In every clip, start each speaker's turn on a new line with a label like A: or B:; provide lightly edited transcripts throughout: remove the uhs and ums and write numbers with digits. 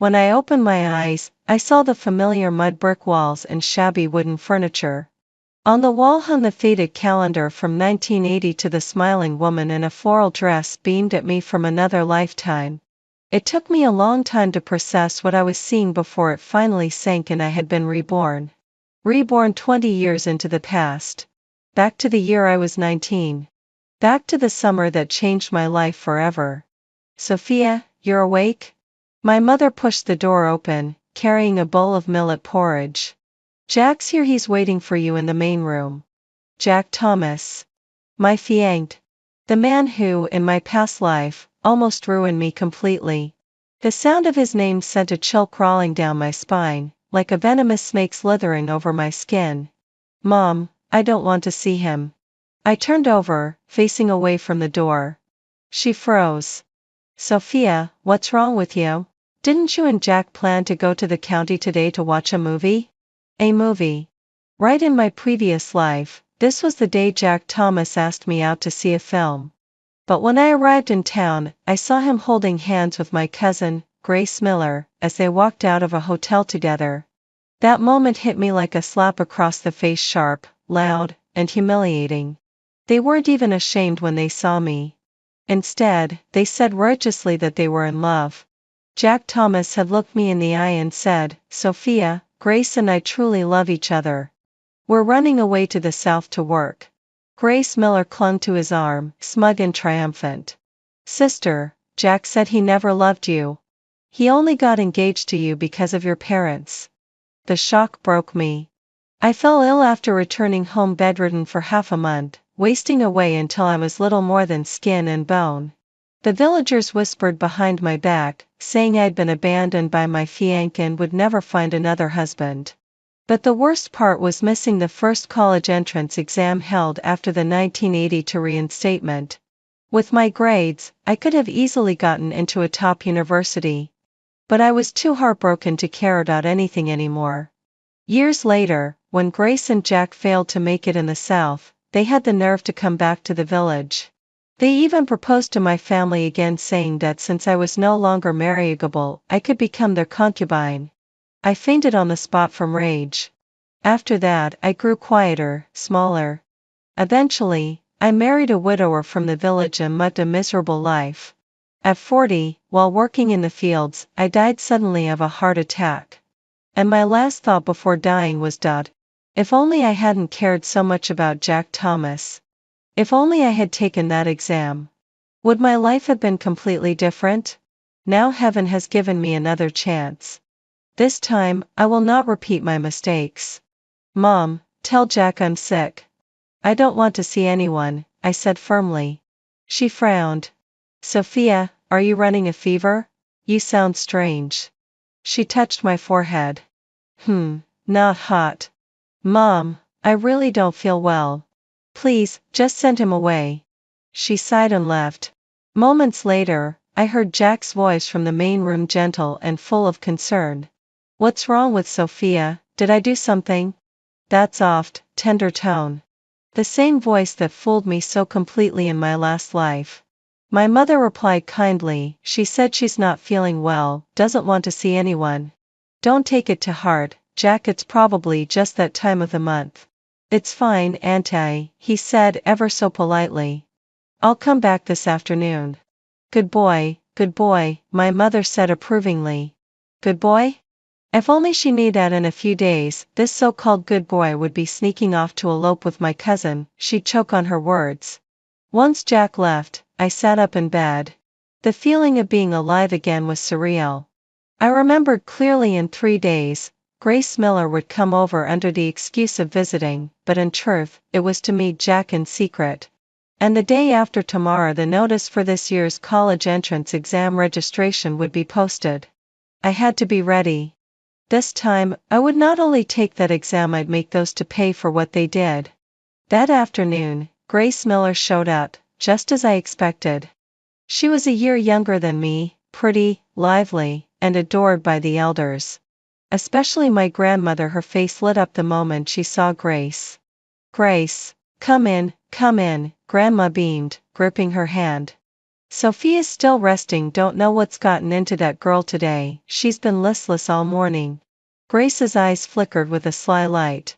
A: When I opened my eyes, I saw the familiar mud brick walls and shabby wooden furniture. On the wall hung the faded calendar from 1980 to the smiling woman in a floral dress beamed at me from another lifetime. It took me a long time to process what I was seeing before it finally sank and I had been reborn. Reborn 20 years into the past. Back to the year I was 19. Back to the summer that changed my life forever. Sophia, you're awake? My mother pushed the door open, carrying a bowl of millet porridge. Jack's here, he's waiting for you in the main room. Jack Thomas. My fiancé. The man who, in my past life, almost ruined me completely. The sound of his name sent a chill crawling down my spine, like a venomous snake slithering over my skin. Mom, I don't want to see him. I turned over, facing away from the door. She froze. Sophia, what's wrong with you? Didn't you and Jack plan to go to the county today to watch a movie? A movie. Right, in my previous life, this was the day Jack Thomas asked me out to see a film. But when I arrived in town, I saw him holding hands with my cousin, Grace Miller, as they walked out of a hotel together. That moment hit me like a slap across the face, sharp, loud, and humiliating. They weren't even ashamed when they saw me. Instead, they said righteously that they were in love. Jack Thomas had looked me in the eye and said, Sophia, Grace and I truly love each other. We're running away to the south to work. Grace Miller clung to his arm, smug and triumphant. Sister, Jack said he never loved you. He only got engaged to you because of your parents. The shock broke me. I fell ill after returning home bedridden for half a month, wasting away until I was little more than skin and bone. The villagers whispered behind my back, saying I'd been abandoned by my fiancé and would never find another husband. But the worst part was missing the first college entrance exam held after the 1982 reinstatement. With my grades, I could have easily gotten into a top university. But I was too heartbroken to care about anything anymore. Years later, when Grace and Jack failed to make it in the South, they had the nerve to come back to the village. They even proposed to my family again, saying that since I was no longer marriageable, I could become their concubine. I fainted on the spot from rage. After that, I grew quieter, smaller. Eventually, I married a widower from the village and lived a miserable life. At 40, while working in the fields, I died suddenly of a heart attack. And my last thought before dying was, if only I hadn't cared so much about Jack Thomas. If only I had taken that exam. Would my life have been completely different? Now heaven has given me another chance. This time, I will not repeat my mistakes. Mom, tell Jack I'm sick. I don't want to see anyone, I said firmly. She frowned. Sophia, are you running a fever? You sound strange. She touched my forehead. Not hot. Mom, I really don't feel well. Please, just send him away. She sighed and left. Moments later, I heard Jack's voice from the main room, gentle and full of concern. What's wrong with Sophia? Did I do something? That soft, tender tone. The same voice that fooled me so completely in my last life. My mother replied kindly. She said she's not feeling well, doesn't want to see anyone. Don't take it to heart, Jack, it's probably just that time of the month. It's fine, Auntie, he said ever so politely. I'll come back this afternoon. Good boy, my mother said approvingly. Good boy? If only she knew that in a few days, this so-called good boy would be sneaking off to elope with my cousin, she'd choke on her words. Once Jack left, I sat up in bed. The feeling of being alive again was surreal. I remembered clearly in 3 days, Grace Miller would come over under the excuse of visiting, but in truth, it was to meet Jack in secret. And the day after tomorrow, the notice for this year's college entrance exam registration would be posted. I had to be ready. This time, I would not only take that exam, I'd make those to pay for what they did. That afternoon, Grace Miller showed up, just as I expected. She was a year younger than me, pretty, lively, and adored by the elders. Especially my grandmother. Her face lit up the moment she saw Grace. Grace, come in, Grandma beamed, gripping her hand. Sophia's still resting. Don't know what's gotten into that girl today. She's been listless all morning. Grace's eyes flickered with a sly light.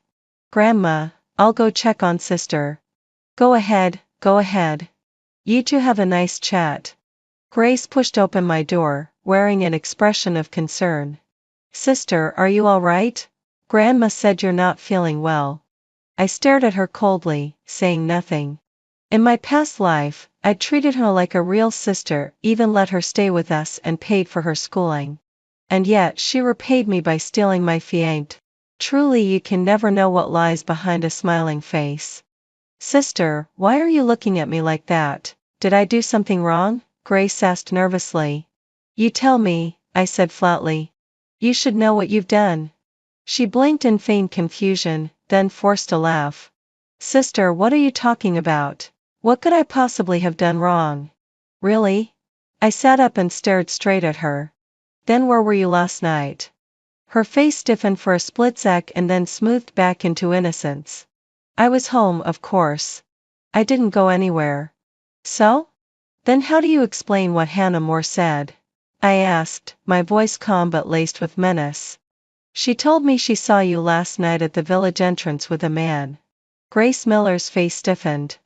A: Grandma, I'll go check on sister. Go ahead, go ahead. You two have a nice chat. Grace pushed open my door, wearing an expression of concern. Sister, are you all right? Grandma said you're not feeling well. I stared at her coldly, saying nothing. In my past life, I treated her like a real sister, even let her stay with us and paid for her schooling. And yet she repaid me by stealing my fiancé. Truly, you can never know what lies behind a smiling face. Sister, why are you looking at me like that? Did I do something wrong? Grace asked nervously. You tell me, I said flatly. You should know what you've done. She blinked in feigned confusion, then forced a laugh. Sister, what are you talking about? What could I possibly have done wrong? Really? I sat up and stared straight at her. Then where were you last night? Her face stiffened for a split sec and then smoothed back into innocence. I was home, of course. I didn't go anywhere. So? Then how do you explain what Hannah Moore said? I asked, my voice calm but laced with menace. She told me she saw you last night at the village entrance with a man. Grace Miller's face stiffened.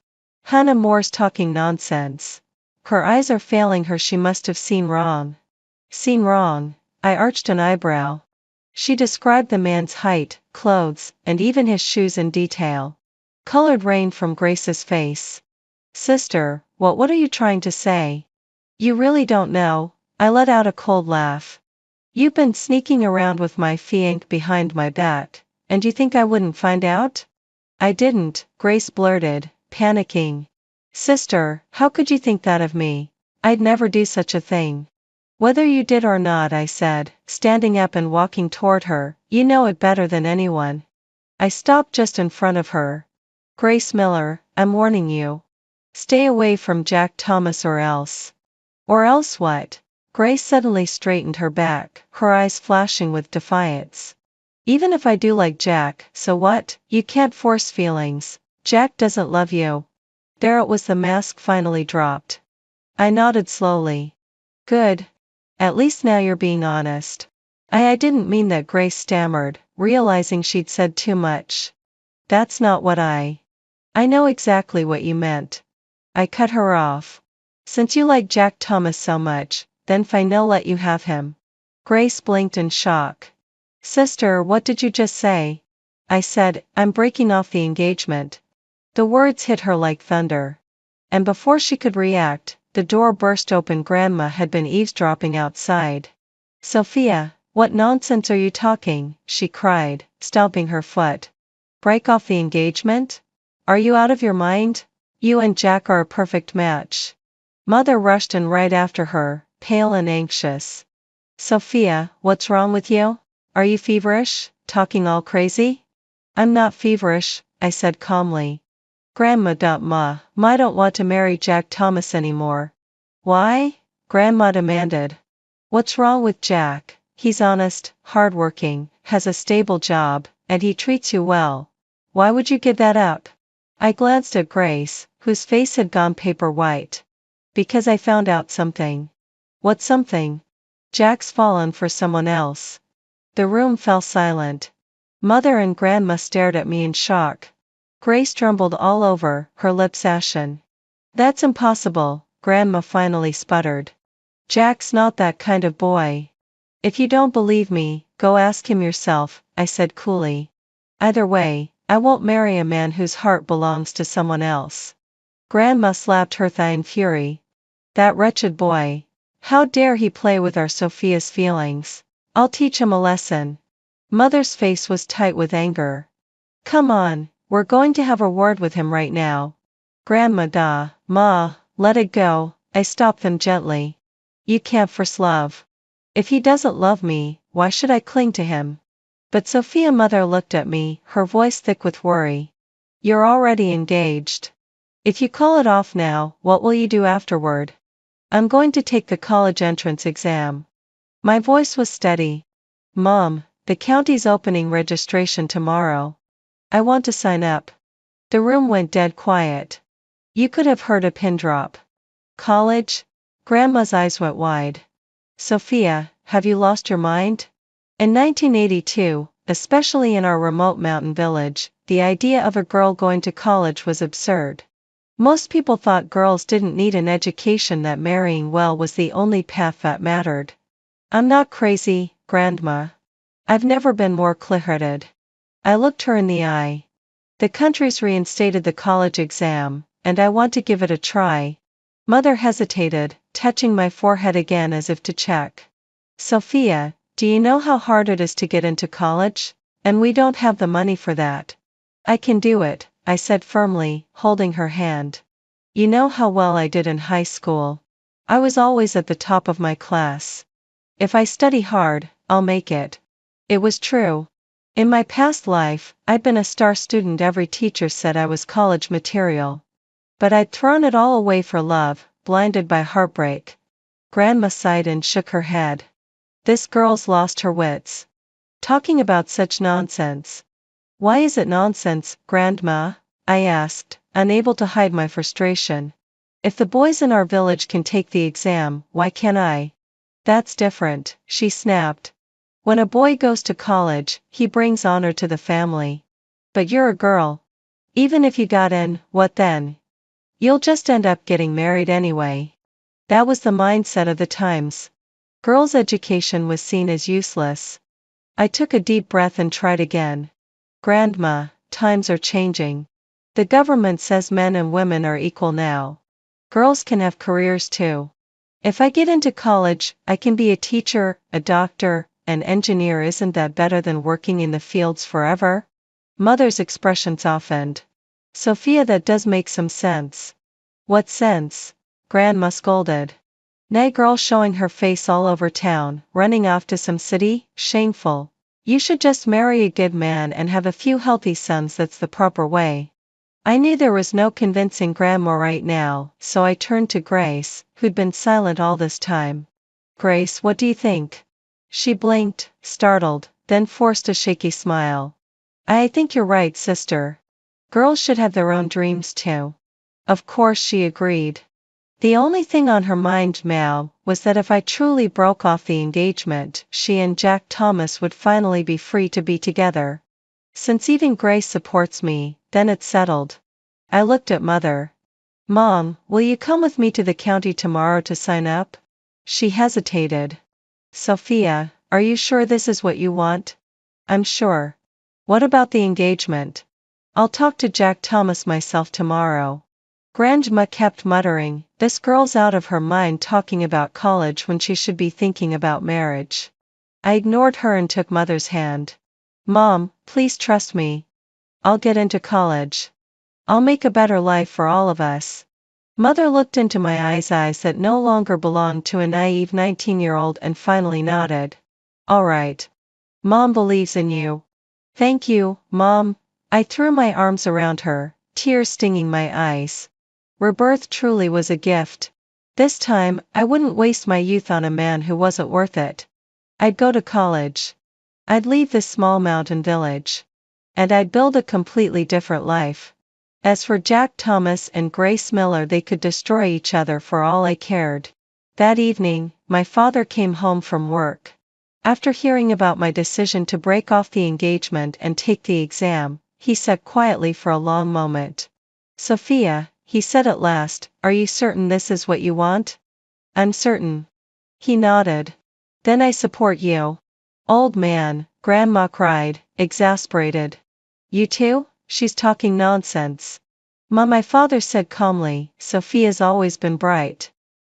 A: Hannah Moore's talking nonsense. Her eyes are failing her. She must have seen wrong. Seen wrong? I arched an eyebrow. She described the man's height, clothes, and even his shoes in detail. Colored rained from Grace's face. Sister, what are you trying to say? You really don't know? I let out a cold laugh. You've been sneaking around with my fiancé behind my back, and you think I wouldn't find out? I didn't, Grace blurted, panicking. Sister, how could you think that of me? I'd never do such a thing. Whether you did or not, I said, standing up and walking toward her, you know it better than anyone. I stopped just in front of her. Grace Miller, I'm warning you. Stay away from Jack Thomas or else. Or else what? Grace suddenly straightened her back, her eyes flashing with defiance. Even if I do like Jack, so what? You can't force feelings. Jack doesn't love you. There it was, the mask finally dropped. I nodded slowly. Good. At least now you're being honest. I didn't mean that, Grace stammered, realizing she'd said too much. That's not what I know exactly what you meant. I cut her off. Since you like Jack Thomas so much, then fine, I'll let you have him. Grace blinked in shock. Sister, what did you just say? I said, I'm breaking off the engagement. The words hit her like thunder. And before she could react, the door burst open. Grandma had been eavesdropping outside. Sophia, what nonsense are you talking? She cried, stomping her foot. Break off the engagement? Are you out of your mind? You and Jack are a perfect match. Mother rushed in right after her, pale and anxious. Sophia, what's wrong with you? Are you feverish, talking all crazy? I'm not feverish, I said calmly. Grandma, I don't want to marry Jack Thomas anymore. Why? Grandma demanded. What's wrong with Jack? He's honest, hardworking, has a stable job, and he treats you well. Why would you give that up? I glanced at Grace, whose face had gone paper white. Because I found out something. What something? Jack's fallen for someone else. The room fell silent. Mother and Grandma stared at me in shock. Grace trembled all over, her lips ashen. That's impossible, Grandma finally sputtered. Jack's not that kind of boy. If you don't believe me, go ask him yourself, I said coolly. Either way, I won't marry a man whose heart belongs to someone else. Grandma slapped her thigh in fury. That wretched boy. How dare he play with our Sophia's feelings? I'll teach him a lesson. Mother's face was tight with anger. Come on, we're going to have a word with him right now. Grandma, Ma, let it go, I stopped them gently. You can't force love. If he doesn't love me, why should I cling to him? But Sophia, Mother looked at me, her voice thick with worry. You're already engaged. If you call it off now, what will you do afterward? I'm going to take the college entrance exam. My voice was steady. Mom, the county's opening registration tomorrow. I want to sign up. The room went dead quiet. You could have heard a pin drop. College? Grandma's eyes went wide. Sophia, have you lost your mind? In 1982, especially in our remote mountain village, the idea of a girl going to college was absurd. Most people thought girls didn't need an education, that marrying well was the only path that mattered. I'm not crazy, Grandma. I've never been more clear-headed. I looked her in the eye. The country's reinstated the college exam, and I want to give it a try. Mother hesitated, touching my forehead again as if to check. Sophia, do you know how hard it is to get into college? And we don't have the money for that. I can do it, I said firmly, holding her hand. You know how well I did in high school. I was always at the top of my class. If I study hard, I'll make it. It was true. In my past life, I'd been a star student. Every teacher said I was college material. But I'd thrown it all away for love, blinded by heartbreak. Grandma sighed and shook her head. This girl's lost her wits. Talking about such nonsense. Why is it nonsense, Grandma? I asked, unable to hide my frustration. If the boys in our village can take the exam, why can't I? That's different, she snapped. When a boy goes to college, he brings honor to the family. But you're a girl. Even if you got in, what then? You'll just end up getting married anyway. That was the mindset of the times. Girls' education was seen as useless. I took a deep breath and tried again. Grandma, times are changing. The government says men and women are equal now. Girls can have careers too. If I get into college, I can be a teacher, a doctor, an engineer. Isn't that better than working in the fields forever? Mother's expression softened. Sophia, that does make some sense. What sense? Grandma scolded. Nay, girl, showing her face all over town, running off to some city, shameful. You should just marry a good man and have a few healthy sons. That's the proper way. I knew there was no convincing Grandma right now, so I turned to Grace, who'd been silent all this time. Grace, what do you think? She blinked, startled, then forced a shaky smile. I think you're right, sister. Girls should have their own dreams too. Of course, she agreed. The only thing on her mind now was that if I truly broke off the engagement, she and Jack Thomas would finally be free to be together. Since even Grace supports me, then it's settled. I looked at Mother. Mom, will you come with me to the county tomorrow to sign up? She hesitated. Sophia, are you sure this is what you want? I'm sure. What about the engagement? I'll talk to Jack Thomas myself tomorrow. Grandma kept muttering, this girl's out of her mind talking about college when she should be thinking about marriage. I ignored her and took Mother's hand. Mom, please trust me. I'll get into college. I'll make a better life for all of us. Mother looked into my eyes that no longer belonged to a naive 19-year-old and finally nodded. All right. Mom believes in you. Thank you, Mom. I threw my arms around her, tears stinging my eyes. Rebirth truly was a gift. This time, I wouldn't waste my youth on a man who wasn't worth it. I'd go to college. I'd leave this small mountain village. And I'd build a completely different life. As for Jack Thomas and Grace Miller, they could destroy each other for all I cared. That evening, my father came home from work. After hearing about my decision to break off the engagement and take the exam, he sat quietly for a long moment. Sophia, he said at last, are you certain this is what you want? I'm certain. He nodded. Then I support you. Old man, Grandma cried, exasperated. You too? She's talking nonsense. Ma, my father said calmly, Sophia's always been bright.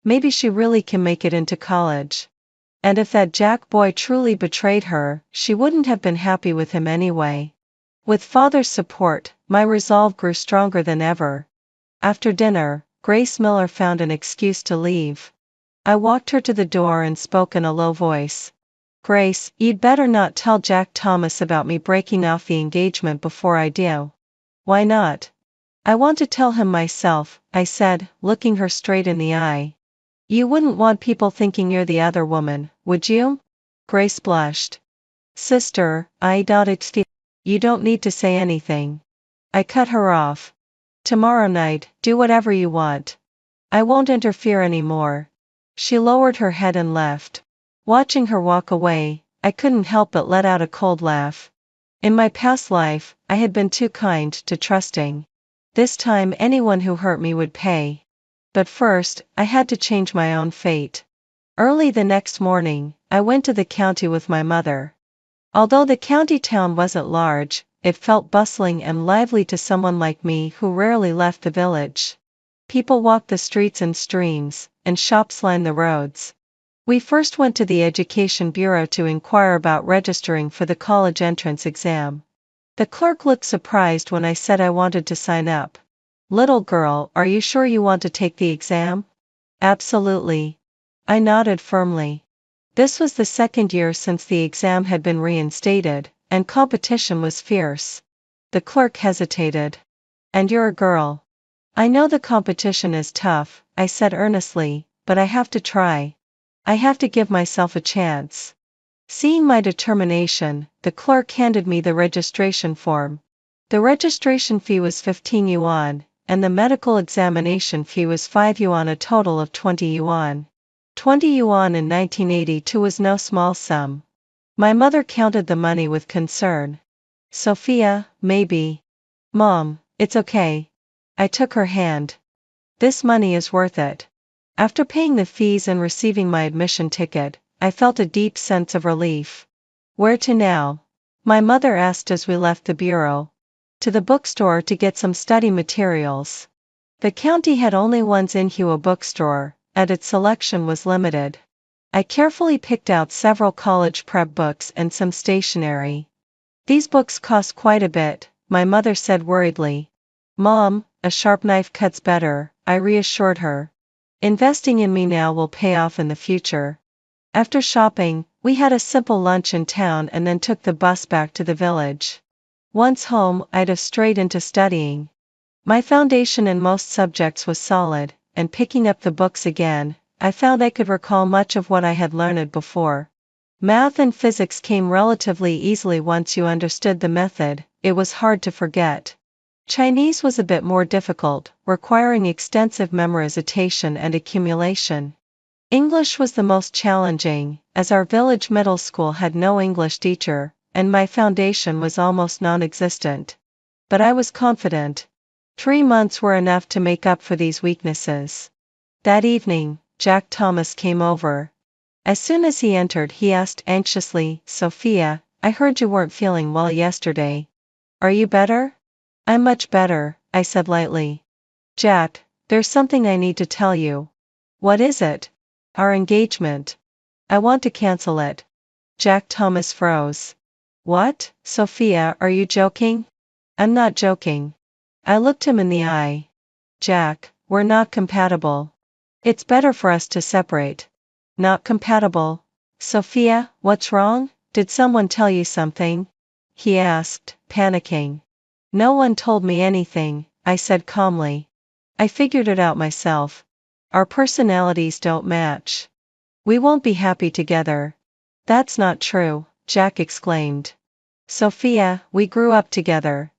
A: Maybe she really can make it into college. And if that Jack boy truly betrayed her, she wouldn't have been happy with him anyway. With father's support, my resolve grew stronger than ever. After dinner, Grace Miller found an excuse to leave. I walked her to the door and spoke in a low voice. Grace, you'd better not tell Jack Thomas about me breaking off the engagement before I do. Why not? I want to tell him myself, I said, looking her straight in the eye. You wouldn't want people thinking you're the other woman, would you? Grace blushed. Sister, I doubt it. You don't need to say anything. I cut her off. Tomorrow night, do whatever you want. I won't interfere anymore. She lowered her head and left. Watching her walk away, I couldn't help but let out a cold laugh. In my past life, I had been too kind, too trusting. This time anyone who hurt me would pay. But first, I had to change my own fate. Early the next morning, I went to the county with my mother. Although the county town wasn't large, it felt bustling and lively to someone like me who rarely left the village. People walked the streets and streams, and shops lined the roads. We first went to the Education Bureau to inquire about registering for the college entrance exam. The clerk looked surprised when I said I wanted to sign up. "Little girl, are you sure you want to take the exam?" "Absolutely." I nodded firmly. This was the second year since the exam had been reinstated, and competition was fierce. The clerk hesitated. "And you're a girl." "I know the competition is tough," I said earnestly, "but I have to try. I have to give myself a chance." Seeing my determination, the clerk handed me the registration form. The registration fee was 15 yuan, and the medical examination fee was 5 yuan, a total of 20 yuan. 20 yuan in 1982 was no small sum. My mother counted the money with concern. "Sophia, maybe." "Mom, it's okay." I took her hand. "This money is worth it." After paying the fees and receiving my admission ticket, I felt a deep sense of relief. "Where to now?" my mother asked as we left the bureau. "To the bookstore to get some study materials." The county had only one Xinhua bookstore, and its selection was limited. I carefully picked out several college prep books and some stationery. "These books cost quite a bit," my mother said worriedly. "Mom, a sharp knife cuts better," I reassured her. "Investing in me now will pay off in the future." After shopping, we had a simple lunch in town and then took the bus back to the village. Once home, I dove straight into studying. My foundation in most subjects was solid, and picking up the books again, I found I could recall much of what I had learned before. Math and physics came relatively easily once you understood the method. It was hard to forget. Chinese was a bit more difficult, requiring extensive memorization and accumulation. English was the most challenging, as our village middle school had no English teacher, and my foundation was almost non-existent. But I was confident. 3 months were enough to make up for these weaknesses. That evening, Jack Thomas came over. As soon as he entered, he asked anxiously, "Sophia, I heard you weren't feeling well yesterday. Are you better?" "I'm much better," I said lightly. "Jack, there's something I need to tell you." "What is it?" "Our engagement. I want to cancel it." Jack Thomas froze. "What, Sophia, are you joking?" "I'm not joking." I looked him in the eye. "Jack, we're not compatible. It's better for us to separate." "Not compatible? Sophia, what's wrong? Did someone tell you something?" he asked, panicking. "No one told me anything," I said calmly. "I figured it out myself. Our personalities don't match. We won't be happy together." "That's not true," Jack exclaimed. "Sophia, we grew up together.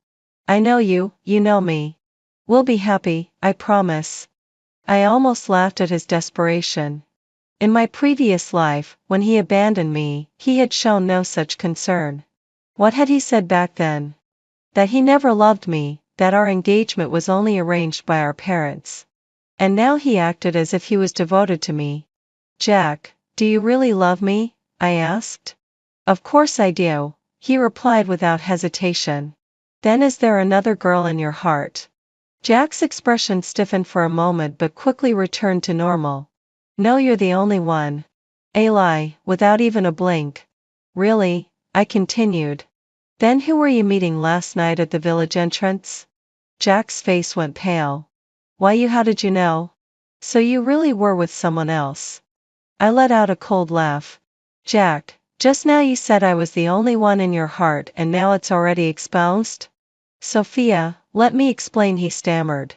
A: I know you, you know me. We'll be happy, I promise." I almost laughed at his desperation. In my previous life, when he abandoned me, he had shown no such concern. What had he said back then? That he never loved me, that our engagement was only arranged by our parents. And now he acted as if he was devoted to me. "Jack, do you really love me?" I asked. "Of course I do," he replied without hesitation. "Then is there another girl in your heart?" Jack's expression stiffened for a moment but quickly returned to normal. "No, you're the only one." A lie, without even a blink. "Really?" I continued. "Then who were you meeting last night at the village entrance?" Jack's face went pale. "Why, how did you know?" "So you really were with someone else?" I let out a cold laugh. "Jack, just now you said I was the only one in your heart and now it's already exposed?" "Sophia, let me explain," he stammered.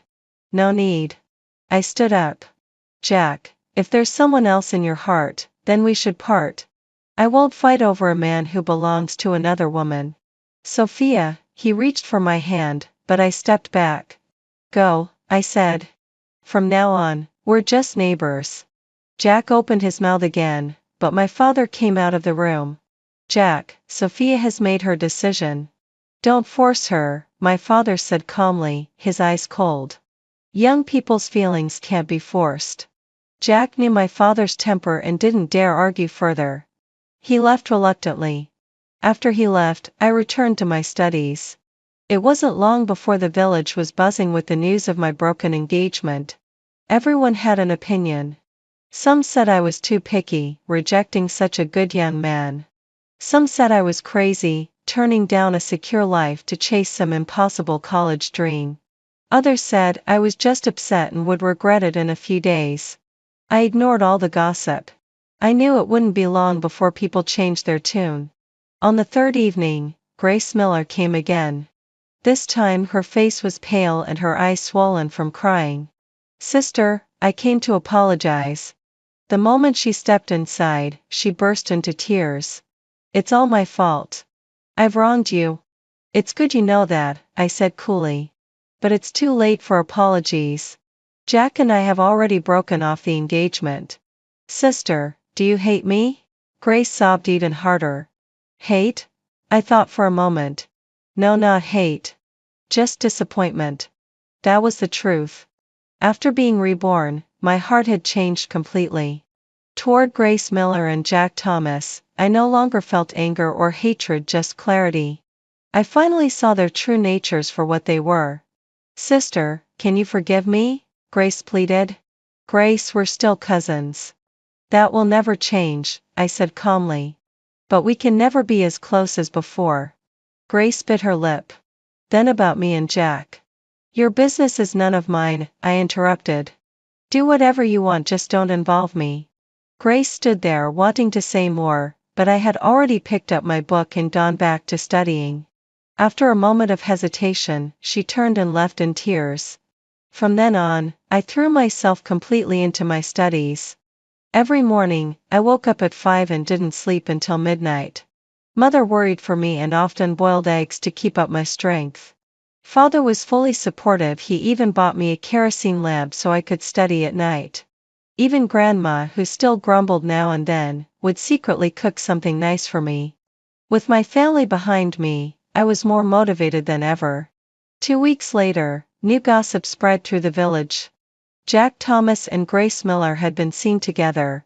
A: "No need." I stood up. "Jack, if there's someone else in your heart, then we should part. I won't fight over a man who belongs to another woman." "Sophia," he reached for my hand, but I stepped back. "Go," I said. "From now on, we're just neighbors." Jack opened his mouth again, but my father came out of the room. Jack, Sophia has made her decision. Don't force her, my father said calmly, his eyes cold. Young people's feelings can't be forced. Jack knew my father's temper and didn't dare argue further. He left reluctantly. After he left, I returned to my studies. It wasn't long before the village was buzzing with the news of my broken engagement. Everyone had an opinion. Some said I was too picky, rejecting such a good young man. Some said I was crazy, turning down a secure life to chase some impossible college dream. Others said I was just upset and would regret it in a few days. I ignored all the gossip. I knew it wouldn't be long before people changed their tune. On the third evening, Grace Miller came again. This time her face was pale and her eyes swollen from crying. Sister, I came to apologize. The moment she stepped inside, she burst into tears. It's all my fault. I've wronged you. It's good you know that, I said coolly. But it's too late for apologies. Jack and I have already broken off the engagement. Sister, do you hate me? Grace sobbed even harder. Hate? I thought for a moment. No, not hate. Just disappointment. That was the truth. After being reborn, my heart had changed completely. Toward Grace Miller and Jack Thomas, I no longer felt anger or hatred, just clarity. I finally saw their true natures for what they were. Sister, can you forgive me? Grace pleaded. Grace, we're still cousins. That will never change, I said calmly. But we can never be as close as before. Grace bit her lip. Then about me and Jack. Your business is none of mine, I interrupted. Do whatever you want, just don't involve me. Grace stood there wanting to say more, but I had already picked up my book and gone back to studying. After a moment of hesitation, she turned and left in tears. From then on, I threw myself completely into my studies. Every morning, I woke up at 5 and didn't sleep until midnight. Mother worried for me and often boiled eggs to keep up my strength. Father was fully supportive, he even bought me a kerosene lamp so I could study at night. Even Grandma, who still grumbled now and then, would secretly cook something nice for me. With my family behind me, I was more motivated than ever. 2 weeks later, new gossip spread through the village. Jack Thomas and Grace Miller had been seen together.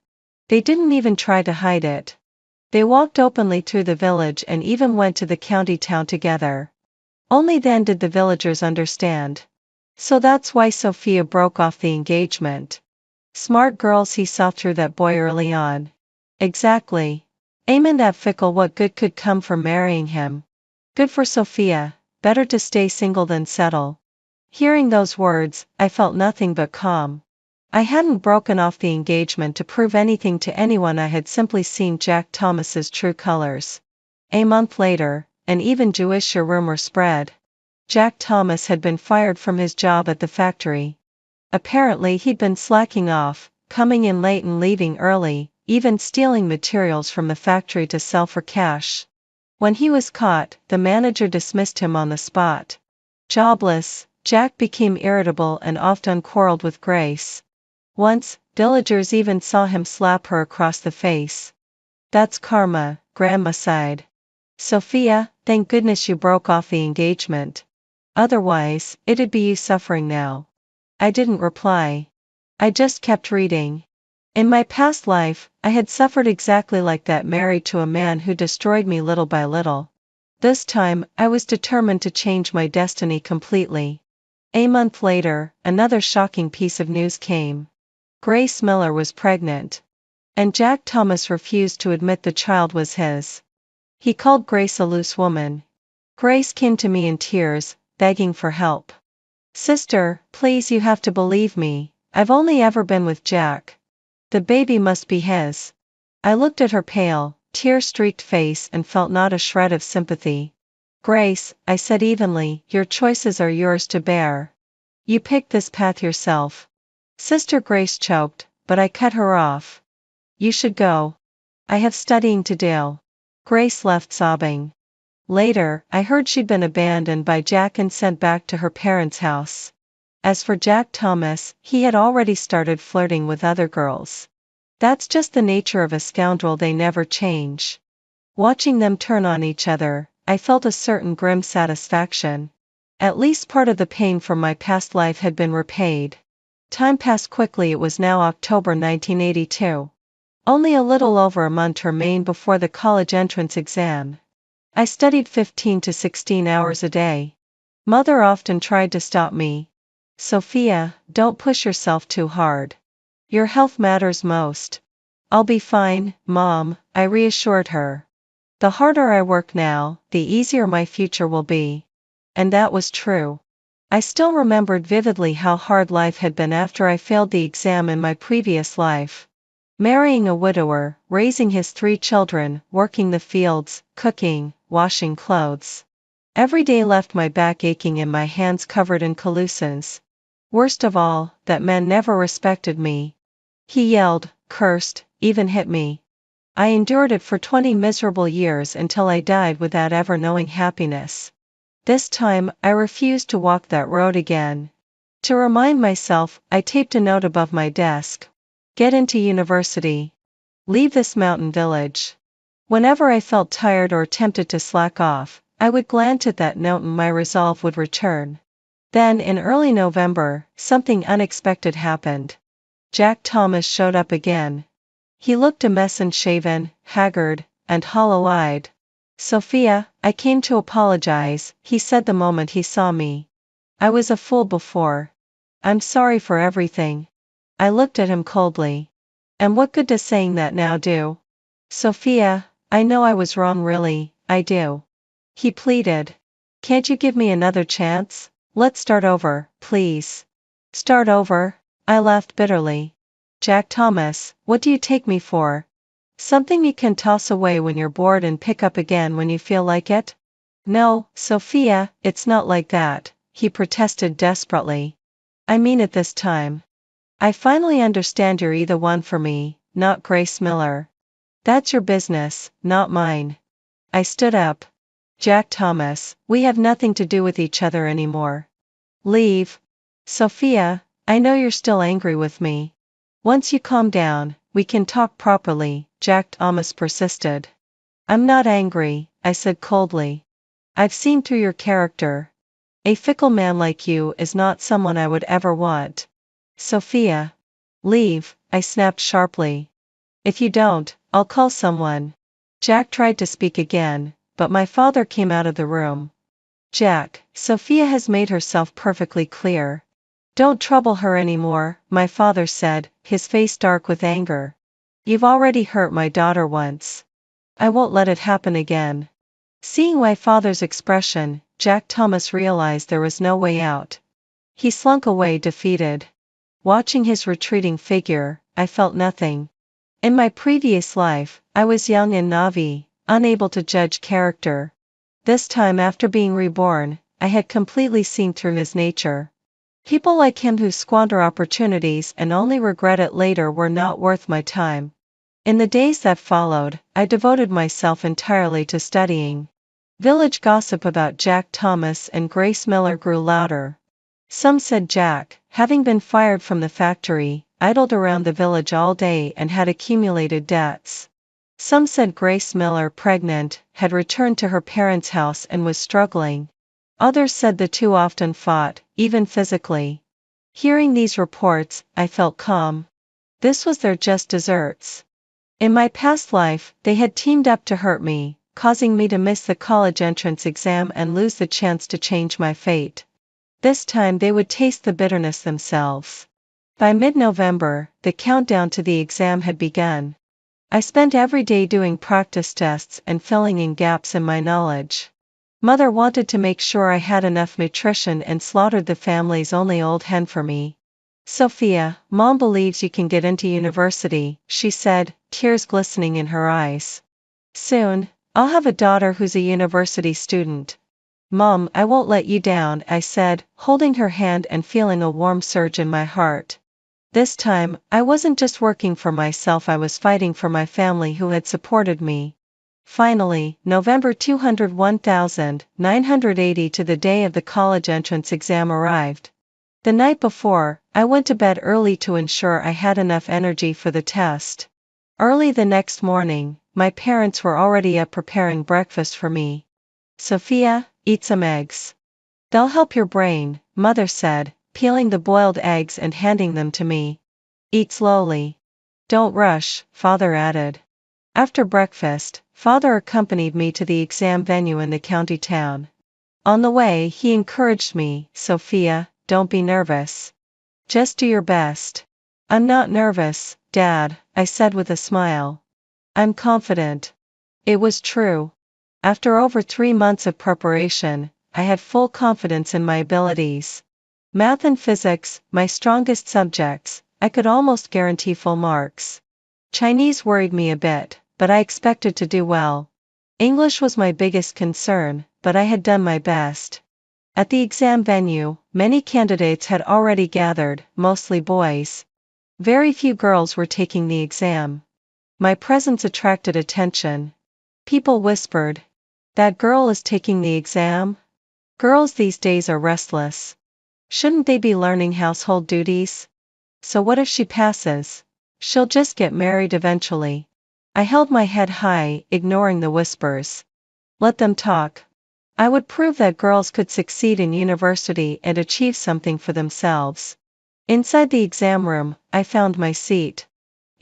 A: They didn't even try to hide it. They walked openly through the village and even went to the county town together. Only then did the villagers understand. So that's why Sophia broke off the engagement. Smart girls, he saw through that boy early on. Exactly. Amen, that fickle, what good could come from marrying him? Good for Sophia, better to stay single than settle. Hearing those words, I felt nothing but calm. I hadn't broken off the engagement to prove anything to anyone, I had simply seen Jack Thomas's true colors. A month later, an even Jewisher rumor spread. Jack Thomas had been fired from his job at the factory. Apparently he'd been slacking off, coming in late and leaving early, even stealing materials from the factory to sell for cash. When he was caught, the manager dismissed him on the spot. Jobless, Jack became irritable and often quarreled with Grace. Once, villagers even saw him slap her across the face. That's karma, Grandma sighed. Sophia, thank goodness you broke off the engagement. Otherwise, it'd be you suffering now. I didn't reply. I just kept reading. In my past life, I had suffered exactly like that, married to a man who destroyed me little by little. This time, I was determined to change my destiny completely. A month later, another shocking piece of news came. Grace Miller was pregnant. And Jack Thomas refused to admit the child was his. He called Grace a loose woman. Grace came to me in tears, begging for help. Sister, please, you have to believe me. I've only ever been with Jack. The baby must be his. I looked at her pale, tear-streaked face and felt not a shred of sympathy. Grace, I said evenly, your choices are yours to bear. You picked this path yourself. Sister, Grace choked, but I cut her off. You should go. I have studying to do. Grace left sobbing. Later, I heard she'd been abandoned by Jack and sent back to her parents' house. As for Jack Thomas, he had already started flirting with other girls. That's just the nature of a scoundrel, they never change. Watching them turn on each other, I felt a certain grim satisfaction. At least part of the pain from my past life had been repaid. Time passed quickly. It was now October 1982. Only a little over a month remained before the college entrance exam. I studied 15 to 16 hours a day. Mother often tried to stop me. "Sophia, don't push yourself too hard. Your health matters most." "I'll be fine, Mom," I reassured her. "The harder I work now, the easier my future will be." And that was true. I still remembered vividly how hard life had been after I failed the exam in my previous life. Marrying a widower, raising his 3 children, working the fields, cooking, washing clothes. Every day left my back aching and my hands covered in calluses. Worst of all, that man never respected me. He yelled, cursed, even hit me. I endured it for 20 miserable years until I died without ever knowing happiness. This time, I refused to walk that road again. To remind myself, I taped a note above my desk. "Get into university. Leave this mountain village." Whenever I felt tired or tempted to slack off, I would glance at that note and my resolve would return. Then in early November, something unexpected happened. Jack Thomas showed up again. He looked a mess, unshaven, haggard, and hollow-eyed. "Sophia, I came to apologize," he said the moment he saw me. "I was a fool before. I'm sorry for everything." I looked at him coldly. "And what good does saying that now do?" "Sophia, I know I was wrong, really, I do," he pleaded. "Can't you give me another chance? Let's start over, please." "Start over?" I laughed bitterly. "Jack Thomas, what do you take me for? Something you can toss away when you're bored and pick up again when you feel like it?" "No, Sophia, it's not like that," he protested desperately. "I mean it this time. I finally understand you're either one for me, not Grace Miller." "That's your business, not mine." I stood up. "Jack Thomas, we have nothing to do with each other anymore. Leave." "Sophia, I know you're still angry with me. Once you calm down, we can talk properly," Jack Thomas persisted. "I'm not angry," I said coldly. "I've seen through your character. A fickle man like you is not someone I would ever want." "Sophia." "Leave," I snapped sharply. "If you don't, I'll call someone." Jack tried to speak again, but my father came out of the room. "Jack, Sophia has made herself perfectly clear. Don't trouble her anymore," my father said, his face dark with anger. "You've already hurt my daughter once. I won't let it happen again." Seeing my father's expression, Jack Thomas realized there was no way out. He slunk away defeated. Watching his retreating figure, I felt nothing. In my previous life, I was young and naive, unable to judge character. This time, after being reborn, I had completely seen through his nature. People like him who squander opportunities and only regret it later were not worth my time. In the days that followed, I devoted myself entirely to studying. Village gossip about Jack Thomas and Grace Miller grew louder. Some said Jack, having been fired from the factory, idled around the village all day and had accumulated debts. Some said Grace Miller, pregnant, had returned to her parents' house and was struggling. Others said the two often fought, even physically. Hearing these reports, I felt calm. This was their just desserts. In my past life, they had teamed up to hurt me, causing me to miss the college entrance exam and lose the chance to change my fate. This time they would taste the bitterness themselves. By mid-November, the countdown to the exam had begun. I spent every day doing practice tests and filling in gaps in my knowledge. Mother wanted to make sure I had enough nutrition and slaughtered the family's only old hen for me. "Sophia, Mom believes you can get into university," she said, tears glistening in her eyes. "Soon, I'll have a daughter who's a university student." "Mom, I won't let you down," I said, holding her hand and feeling a warm surge in my heart. This time, I wasn't just working for myself, I was fighting for my family who had supported me. Finally, November 201,980 to the day of the college entrance exam arrived. The night before, I went to bed early to ensure I had enough energy for the test. Early the next morning, my parents were already up preparing breakfast for me. Sophia, eat some eggs. They'll help your brain, Mother said, peeling the boiled eggs and handing them to me. Eat slowly. Don't rush, Father added. After breakfast, Father accompanied me to the exam venue in the county town. On the way, he encouraged me, Sophia, don't be nervous. Just do your best. I'm not nervous, Dad, I said with a smile. I'm confident. It was true. After over 3 months of preparation, I had full confidence in my abilities. Math and physics, my strongest subjects, I could almost guarantee full marks. Chinese worried me a bit, but I expected to do well. English was my biggest concern, but I had done my best. At the exam venue, many candidates had already gathered, mostly boys. Very few girls were taking the exam. My presence attracted attention. People whispered, "That girl is taking the exam?" Girls these days are restless. Shouldn't they be learning household duties? So what if she passes? She'll just get married eventually. I held my head high, ignoring the whispers. Let them talk. I would prove that girls could succeed in university and achieve something for themselves. Inside the exam room, I found my seat.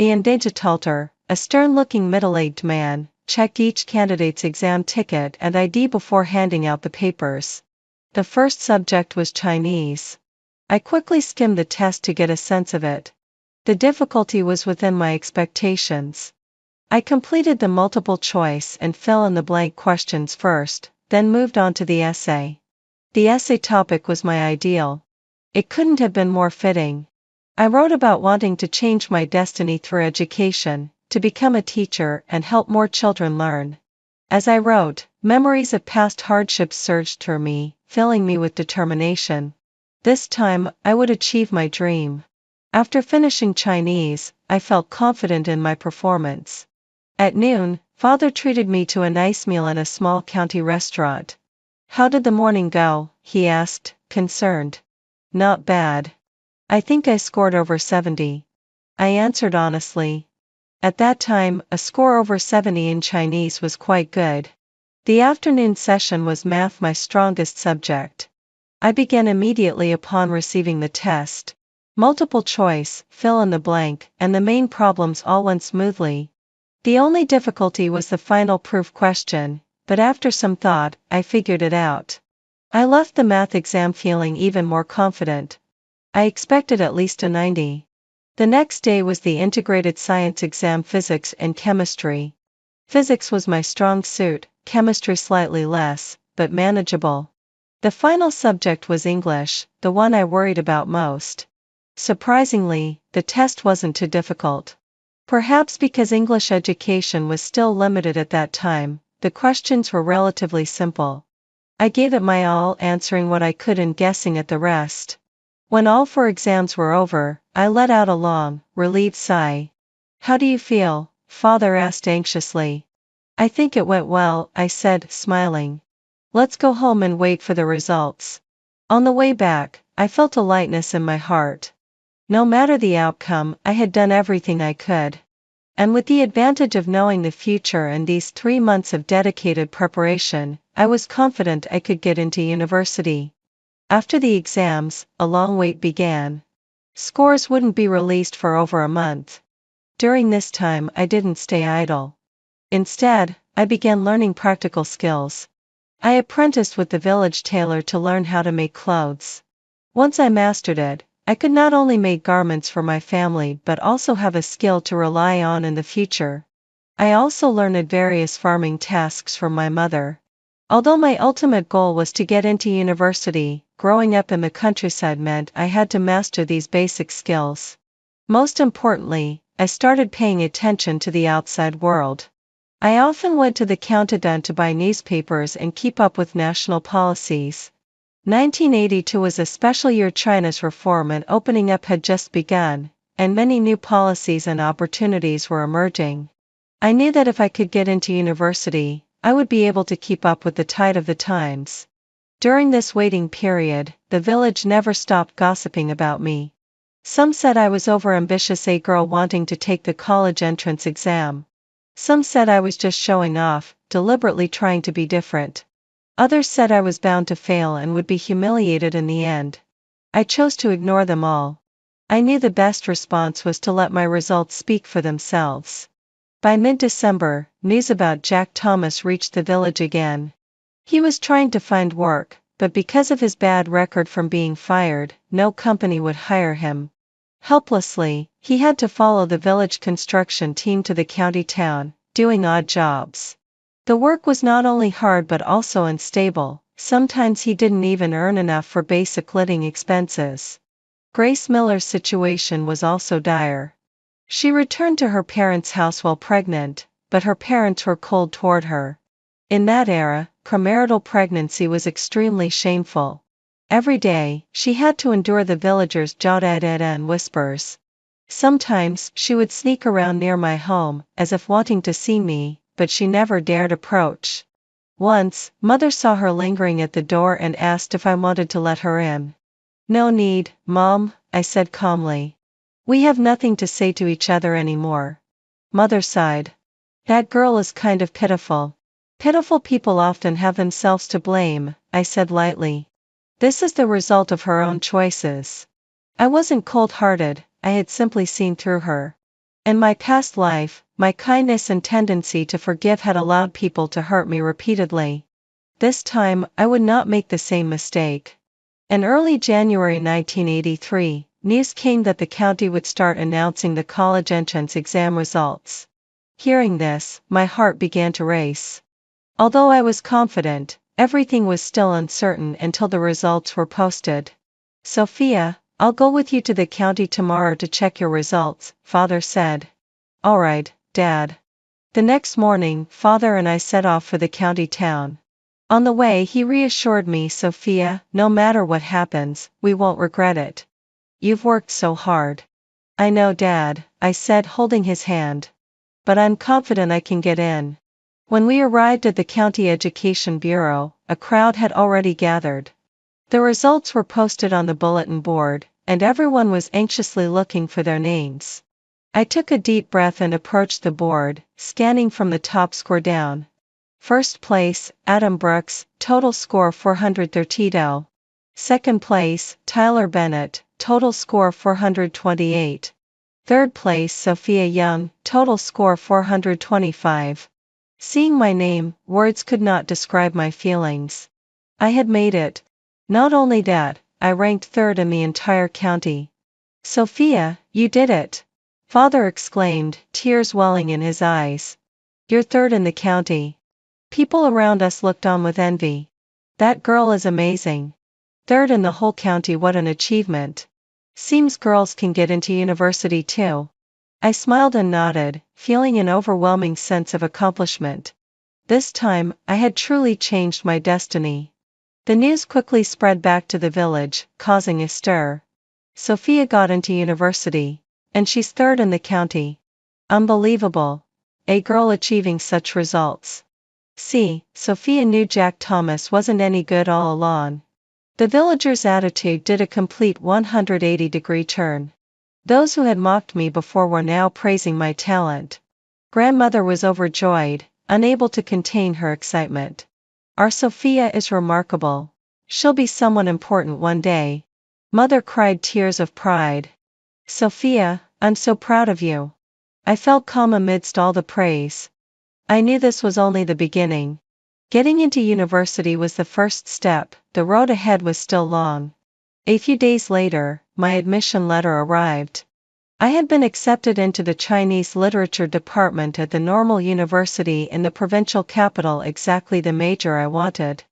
A: Ian Digitalter, a stern-looking middle-aged man, checked each candidate's exam ticket and ID before handing out the papers. The first subject was Chinese. I quickly skimmed the test to get a sense of it. The difficulty was within my expectations. I completed the multiple choice and fill-in-the-blank questions first, then moved on to the essay. The essay topic was my ideal. It couldn't have been more fitting. I wrote about wanting to change my destiny through education, to become a teacher and help more children learn. As I wrote, memories of past hardships surged through me, filling me with determination. This time, I would achieve my dream. After finishing Chinese, I felt confident in my performance. At noon, Father treated me to a nice meal in a small county restaurant. How did the morning go? He asked, concerned. Not bad. I think I scored over 70. I answered honestly. At that time, a score over 70 in Chinese was quite good. The afternoon session was math, my strongest subject. I began immediately upon receiving the test. Multiple choice, fill in the blank, and the main problems all went smoothly. The only difficulty was the final proof question, but after some thought, I figured it out. I left the math exam feeling even more confident. I expected at least a 90. The next day was the integrated science exam, physics and chemistry. Physics was my strong suit, chemistry slightly less, but manageable. The final subject was English, the one I worried about most. Surprisingly, the test wasn't too difficult. Perhaps because English education was still limited at that time, the questions were relatively simple. I gave it my all, answering what I could and guessing at the rest. When all 4 exams were over, I let out a long, relieved sigh. How do you feel? Father asked anxiously. I think it went well, I said, smiling. Let's go home and wait for the results. On the way back, I felt a lightness in my heart. No matter the outcome, I had done everything I could. And with the advantage of knowing the future and these 3 months of dedicated preparation, I was confident I could get into university. After the exams, a long wait began. Scores wouldn't be released for over a month. During this time, I didn't stay idle. Instead, I began learning practical skills. I apprenticed with the village tailor to learn how to make clothes. Once I mastered it, I could not only make garments for my family but also have a skill to rely on in the future. I also learned various farming tasks from my mother. Although my ultimate goal was to get into university, growing up in the countryside meant I had to master these basic skills. Most importantly, I started paying attention to the outside world. I often went to the county to buy newspapers and keep up with national policies. 1982 was a special year. China's reform and opening up had just begun, and many new policies and opportunities were emerging. I knew that if I could get into university, I would be able to keep up with the tide of the times. During this waiting period, the village never stopped gossiping about me. Some said I was overambitious, a girl wanting to take the college entrance exam. Some said I was just showing off, deliberately trying to be different. Others said I was bound to fail and would be humiliated in the end. I chose to ignore them all. I knew the best response was to let my results speak for themselves. By mid-December, news about Jack Thomas reached the village again. He was trying to find work, but because of his bad record from being fired, no company would hire him. Helplessly, he had to follow the village construction team to the county town, doing odd jobs. The work was not only hard but also unstable. Sometimes he didn't even earn enough for basic living expenses. Grace Miller's situation was also dire. She returned to her parents' house while pregnant, but her parents were cold toward her. In that era, premarital pregnancy was extremely shameful. Every day, she had to endure the villagers' and whispers. Sometimes, she would sneak around near my home, as if wanting to see me, but she never dared approach. Once, Mother saw her lingering at the door and asked if I wanted to let her in. "No need, Mom," I said calmly. "We have nothing to say to each other anymore." Mother sighed. "That girl is kind of pitiful." "Pitiful people often have themselves to blame," I said lightly. "This is the result of her own choices." I wasn't cold-hearted, I had simply seen through her. In my past life, my kindness and tendency to forgive had allowed people to hurt me repeatedly. This time, I would not make the same mistake. In early January 1983, news came that the county would start announcing the college entrance exam results. Hearing this, my heart began to race. Although I was confident, everything was still uncertain until the results were posted. "Sophia, I'll go with you to the county tomorrow to check your results," Father said. "All right, Dad." The next morning, Father and I set off for the county town. On the way, he reassured me, "Sophia, no matter what happens, we won't regret it. You've worked so hard." "I know, Dad," I said, holding his hand. "But I'm confident I can get in." When we arrived at the County Education Bureau, a crowd had already gathered. The results were posted on the bulletin board, and everyone was anxiously looking for their names. I took a deep breath and approached the board, scanning from the top score down. First place, Adam Brooks, total score 432. Second place, Tyler Bennett, total score 428. Third place, Sophia Young, total score 425. Seeing my name, words could not describe my feelings. I had made it. Not only that, I ranked third in the entire county. "Sophia, you did it!" Father exclaimed, tears welling in his eyes. "You're third in the county." People around us looked on with envy. "That girl is amazing. Third in the whole county, what an achievement. Seems girls can get into university too." I smiled and nodded, feeling an overwhelming sense of accomplishment. This time, I had truly changed my destiny. The news quickly spread back to the village, causing a stir. "Sophia got into university. And she's third in the county. Unbelievable. A girl achieving such results. See, Sophia knew Jack Thomas wasn't any good all along." The villagers' attitude did a complete 180-degree turn. Those who had mocked me before were now praising my talent. Grandmother was overjoyed, unable to contain her excitement. "Our Sophia is remarkable. She'll be someone important one day." Mother cried tears of pride. "Sophia, I'm so proud of you." I felt calm amidst all the praise. I knew this was only the beginning. Getting into university was the first step, the road ahead was still long. A few days later, my admission letter arrived. I had been accepted into the Chinese literature department at the Normal University in the provincial capital, exactly the major I wanted.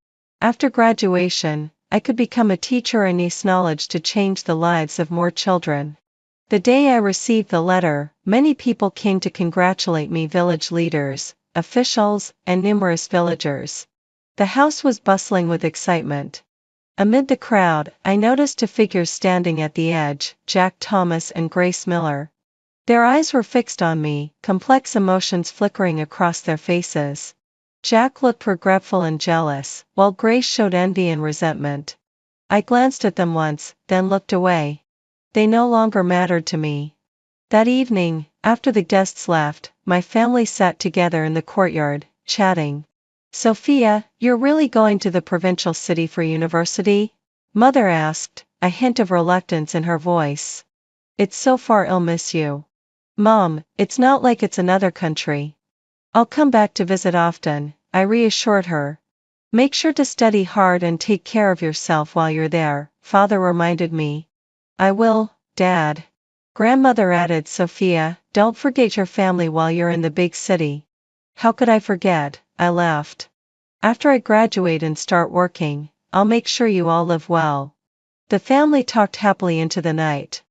A: After graduation, I could become a teacher and use knowledge to change the lives of more children. The day I received the letter, many people came to congratulate me, village leaders, officials, and numerous villagers. The house was bustling with excitement. Amid the crowd, I noticed two figures standing at the edge, Jack Thomas and Grace Miller. Their eyes were fixed on me, complex emotions flickering across their faces. Jack looked regretful and jealous, while Grace showed envy and resentment. I glanced at them once, then looked away. They no longer mattered to me. That evening, after the guests left, my family sat together in the courtyard, chatting. Sophia, you're really going to the provincial city for university? Mother asked, a hint of reluctance in her voice. It's so far, I'll miss you. Mom, it's not like it's another country. I'll come back to visit often, I reassured her. Make sure to study hard and take care of yourself while you're there, Father reminded me. I will, Dad. Grandmother added, Sophia, don't forget your family while you're in the big city. How could I forget? I laughed. After I graduate and start working, I'll make sure you all live well. The family talked happily into the night.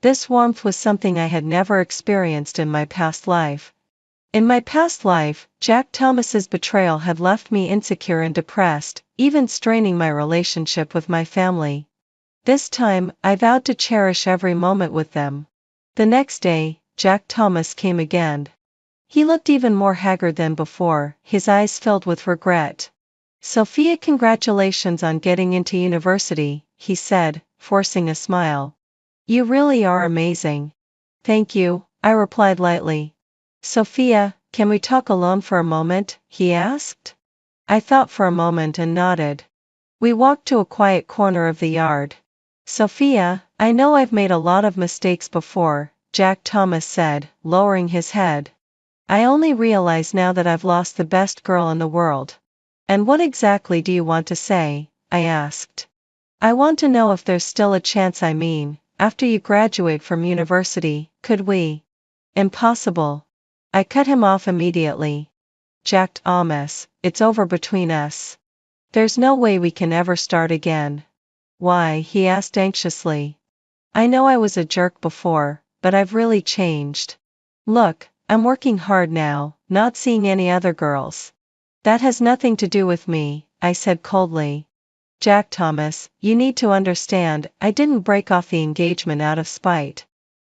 A: This warmth was something I had never experienced in my past life. In my past life, Jack Thomas's betrayal had left me insecure and depressed, even straining my relationship with my family. This time, I vowed to cherish every moment with them. The next day, Jack Thomas came again. He looked even more haggard than before, his eyes filled with regret. Sophia, congratulations on getting into university, he said, forcing a smile. You really are amazing. Thank you, I replied lightly. Sophia, can we talk alone for a moment? He asked. I thought for a moment and nodded. We walked to a quiet corner of the yard. Sophia, I know I've made a lot of mistakes before, Jack Thomas said, lowering his head. I only realize now that I've lost the best girl in the world. And what exactly do you want to say? I asked. I want to know if there's still a chance, after you graduate from university, could we? Impossible. I cut him off immediately. Jack Thomas, it's over between us. There's no way we can ever start again. Why? He asked anxiously. I know I was a jerk before, but I've really changed. Look, I'm working hard now, not seeing any other girls. That has nothing to do with me, I said coldly. Jack Thomas, you need to understand, I didn't break off the engagement out of spite.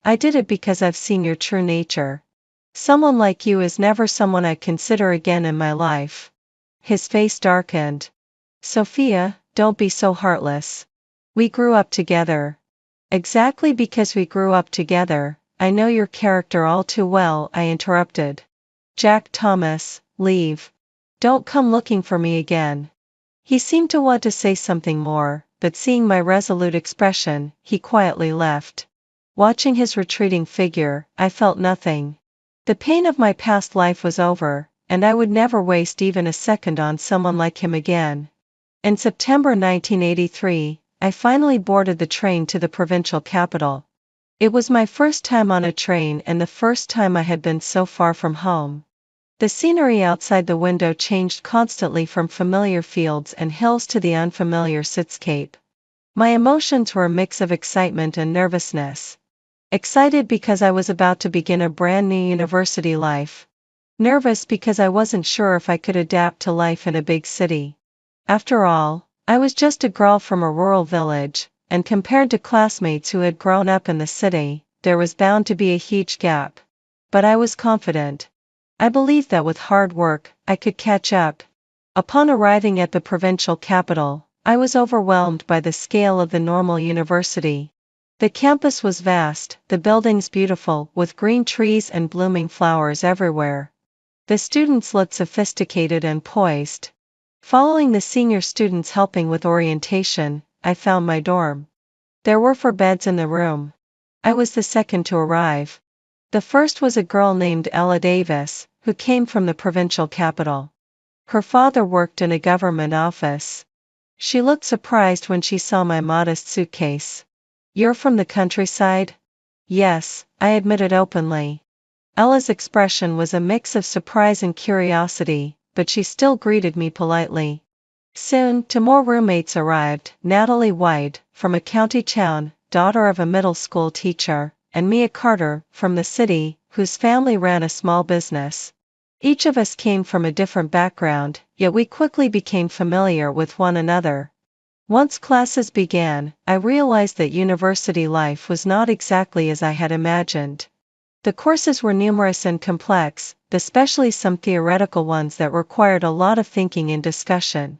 A: I did it because I've seen your true nature. Someone like you is never someone I consider again in my life. His face darkened. Sophia, don't be so heartless. We grew up together. Exactly because we grew up together, I know your character all too well, I interrupted. Jack Thomas, leave. Don't come looking for me again. He seemed to want to say something more, but seeing my resolute expression, he quietly left. Watching his retreating figure, I felt nothing. The pain of my past life was over, and I would never waste even a second on someone like him again. In September 1983, I finally boarded the train to the provincial capital. It was my first time on a train and the first time I had been so far from home. The scenery outside the window changed constantly from familiar fields and hills to the unfamiliar cityscape. My emotions were a mix of excitement and nervousness. Excited because I was about to begin a brand new university life. Nervous because I wasn't sure if I could adapt to life in a big city. After all, I was just a girl from a rural village, and compared to classmates who had grown up in the city, there was bound to be a huge gap. But I was confident. I believed that with hard work, I could catch up. Upon arriving at the provincial capital, I was overwhelmed by the scale of the normal university. The campus was vast, the buildings beautiful, with green trees and blooming flowers everywhere. The students looked sophisticated and poised. Following the senior students helping with orientation, I found my dorm. There were 4 beds in the room. I was the second to arrive. The first was a girl named Ella Davis, who came from the provincial capital. Her father worked in a government office. She looked surprised when she saw my modest suitcase. You're from the countryside? Yes, I admitted openly. Ella's expression was a mix of surprise and curiosity, but she still greeted me politely. Soon, 2 more roommates arrived, Natalie White, from a county town, daughter of a middle school teacher, and Mia Carter, from the city, whose family ran a small business. Each of us came from a different background, yet we quickly became familiar with one another. Once classes began, I realized that university life was not exactly as I had imagined. The courses were numerous and complex, especially some theoretical ones that required a lot of thinking and discussion.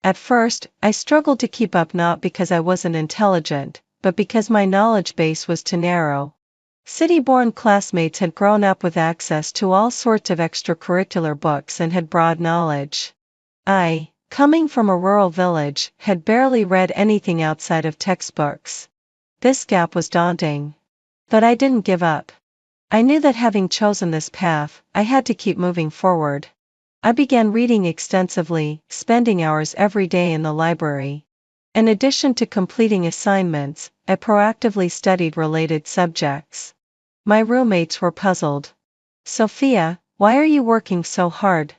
A: At first, I struggled to keep up not because I wasn't intelligent, but because my knowledge base was too narrow. City-born classmates had grown up with access to all sorts of extracurricular books and had broad knowledge. I, coming from a rural village, had barely read anything outside of textbooks. This gap was daunting. But I didn't give up. I knew that having chosen this path, I had to keep moving forward. I began reading extensively, spending hours every day in the library. In addition to completing assignments, I proactively studied related subjects. My roommates were puzzled. "Sophia, why are you working so hard?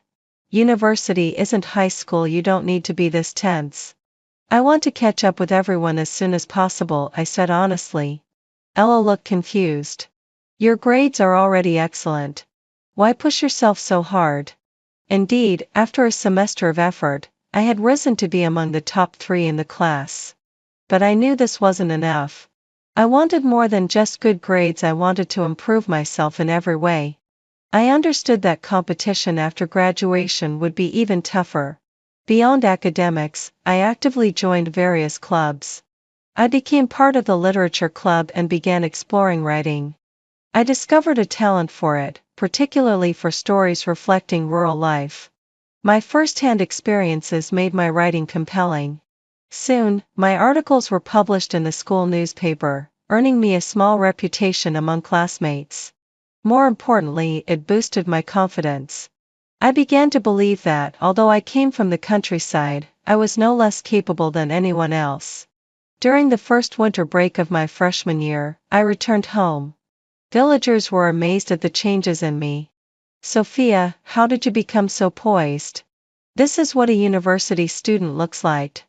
A: University isn't high school, you don't need to be this tense." "I want to catch up with everyone as soon as possible," I said honestly. Ella looked confused. "Your grades are already excellent. Why push yourself so hard?" Indeed, after a semester of effort, I had risen to be among the top 3 in the class. But I knew this wasn't enough. I wanted more than just good grades, I wanted to improve myself in every way. I understood that competition after graduation would be even tougher. Beyond academics, I actively joined various clubs. I became part of the literature club and began exploring writing. I discovered a talent for it, particularly for stories reflecting rural life. My first-hand experiences made my writing compelling. Soon, my articles were published in the school newspaper, earning me a small reputation among classmates. More importantly, it boosted my confidence. I began to believe that, although I came from the countryside, I was no less capable than anyone else. During the first winter break of my freshman year, I returned home. Villagers were amazed at the changes in me. "Sophia, how did you become so poised? This is what a university student looks like."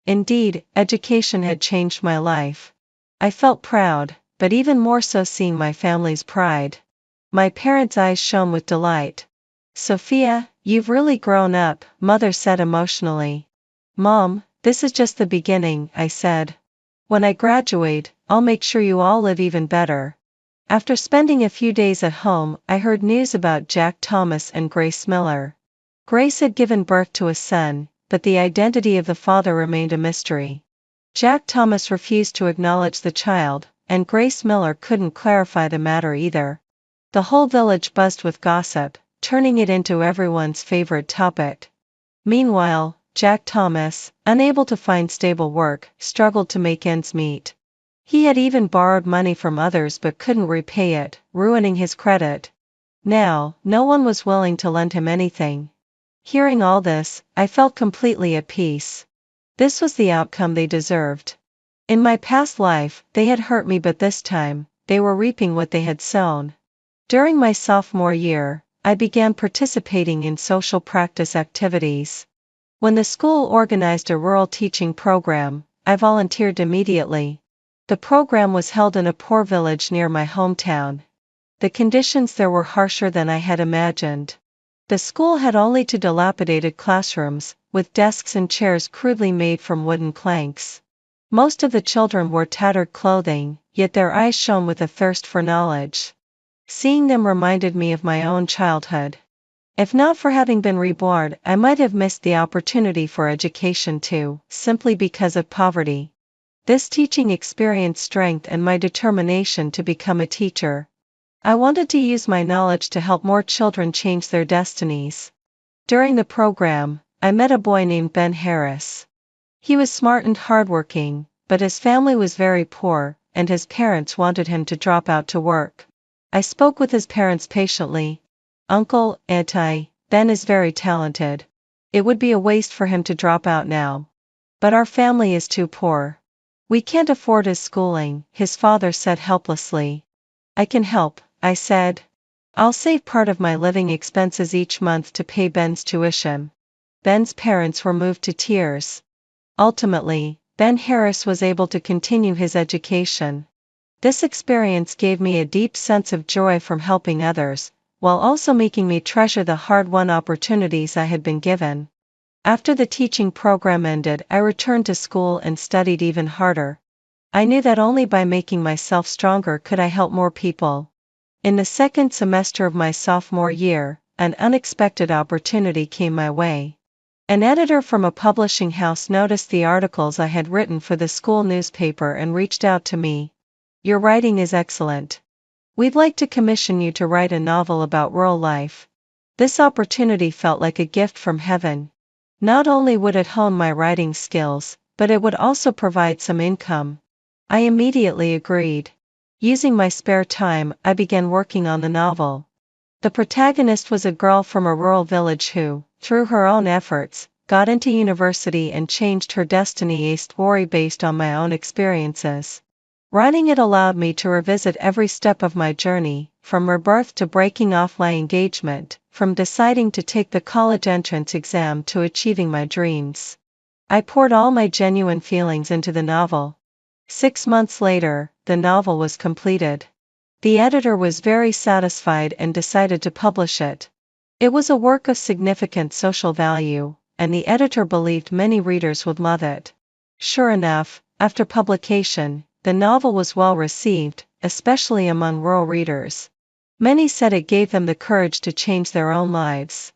A: Indeed, education had changed my life. I felt proud, but even more so seeing my family's pride. My parents' eyes shone with delight. "Sophia, you've really grown up," Mother said emotionally. "Mom, this is just the beginning," I said. "When I graduate, I'll make sure you all live even better." After spending a few days at home, I heard news about Jack Thomas and Grace Miller. Grace had given birth to a son, but the identity of the father remained a mystery. Jack Thomas refused to acknowledge the child, and Grace Miller couldn't clarify the matter either. The whole village buzzed with gossip, turning it into everyone's favorite topic. Meanwhile, Jack Thomas, unable to find stable work, struggled to make ends meet. He had even borrowed money from others but couldn't repay it, ruining his credit. Now, no one was willing to lend him anything. Hearing all this, I felt completely at peace. This was the outcome they deserved. In my past life, they had hurt me, but this time, they were reaping what they had sown. During my sophomore year, I began participating in social practice activities. When the school organized a rural teaching program, I volunteered immediately. The program was held in a poor village near my hometown. The conditions there were harsher than I had imagined. The school had only two dilapidated classrooms, with desks and chairs crudely made from wooden planks. Most of the children wore tattered clothing, yet their eyes shone with a thirst for knowledge. Seeing them reminded me of my own childhood. If not for having been reborn, I might have missed the opportunity for education too, simply because of poverty. This teaching experience strengthened my determination to become a teacher. I wanted to use my knowledge to help more children change their destinies. During the program, I met a boy named Ben Harris. He was smart and hardworking, but his family was very poor, and his parents wanted him to drop out to work. I spoke with his parents patiently. "Uncle, Auntie, Ben is very talented. It would be a waste for him to drop out now. But our family is too poor. We can't afford his schooling," his father said helplessly. "I can help," I said. "I'll save part of my living expenses each month to pay Ben's tuition." Ben's parents were moved to tears. Ultimately, Ben Harris was able to continue his education. This experience gave me a deep sense of joy from helping others, while also making me treasure the hard-won opportunities I had been given. After the teaching program ended, I returned to school and studied even harder. I knew that only by making myself stronger could I help more people. In the second semester of my sophomore year, an unexpected opportunity came my way. An editor from a publishing house noticed the articles I had written for the school newspaper and reached out to me. "Your writing is excellent. We'd like to commission you to write a novel about rural life." This opportunity felt like a gift from heaven. Not only would it hone my writing skills, but it would also provide some income. I immediately agreed. Using my spare time, I began working on the novel. The protagonist was a girl from a rural village who, through her own efforts, got into university and changed her destiny. A story based on my own experiences. Writing it allowed me to revisit every step of my journey, from rebirth to breaking off my engagement, from deciding to take the college entrance exam to achieving my dreams. I poured all my genuine feelings into the novel. 6 months later, the novel was completed. The editor was very satisfied and decided to publish it. It was a work of significant social value, and the editor believed many readers would love it. Sure enough, after publication, the novel was well received, especially among rural readers. Many said it gave them the courage to change their own lives.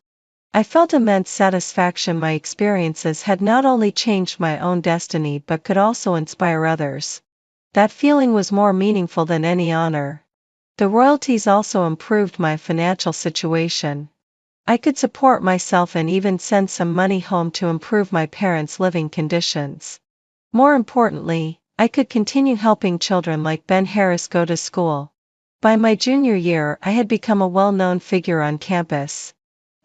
A: I felt immense satisfaction. My experiences had not only changed my own destiny but could also inspire others. That feeling was more meaningful than any honor. The royalties also improved my financial situation. I could support myself and even send some money home to improve my parents' living conditions. More importantly, I could continue helping children like Ben Harris go to school. By my junior year, I had become a well-known figure on campus.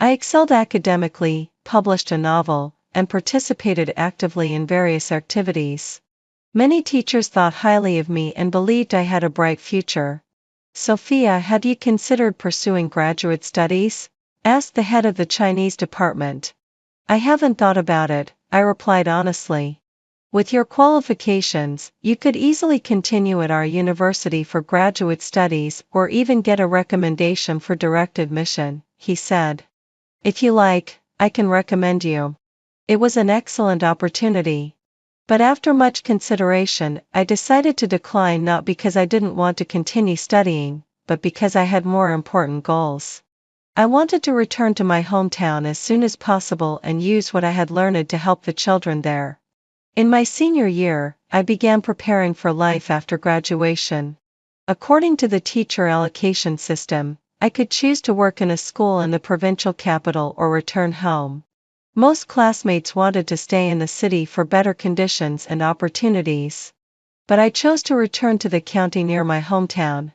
A: I excelled academically, published a novel, and participated actively in various activities. Many teachers thought highly of me and believed I had a bright future. "Sophia, had you considered pursuing graduate studies?" asked the head of the Chinese department. "I haven't thought about it," I replied honestly. "With your qualifications, you could easily continue at our university for graduate studies or even get a recommendation for direct admission," he said. "If you like, I can recommend you." It was an excellent opportunity. But after much consideration, I decided to decline, not because I didn't want to continue studying, but because I had more important goals. I wanted to return to my hometown as soon as possible and use what I had learned to help the children there. In my senior year, I began preparing for life after graduation. According to the teacher allocation system, I could choose to work in a school in the provincial capital or return home. Most classmates wanted to stay in the city for better conditions and opportunities. But I chose to return to the county near my hometown.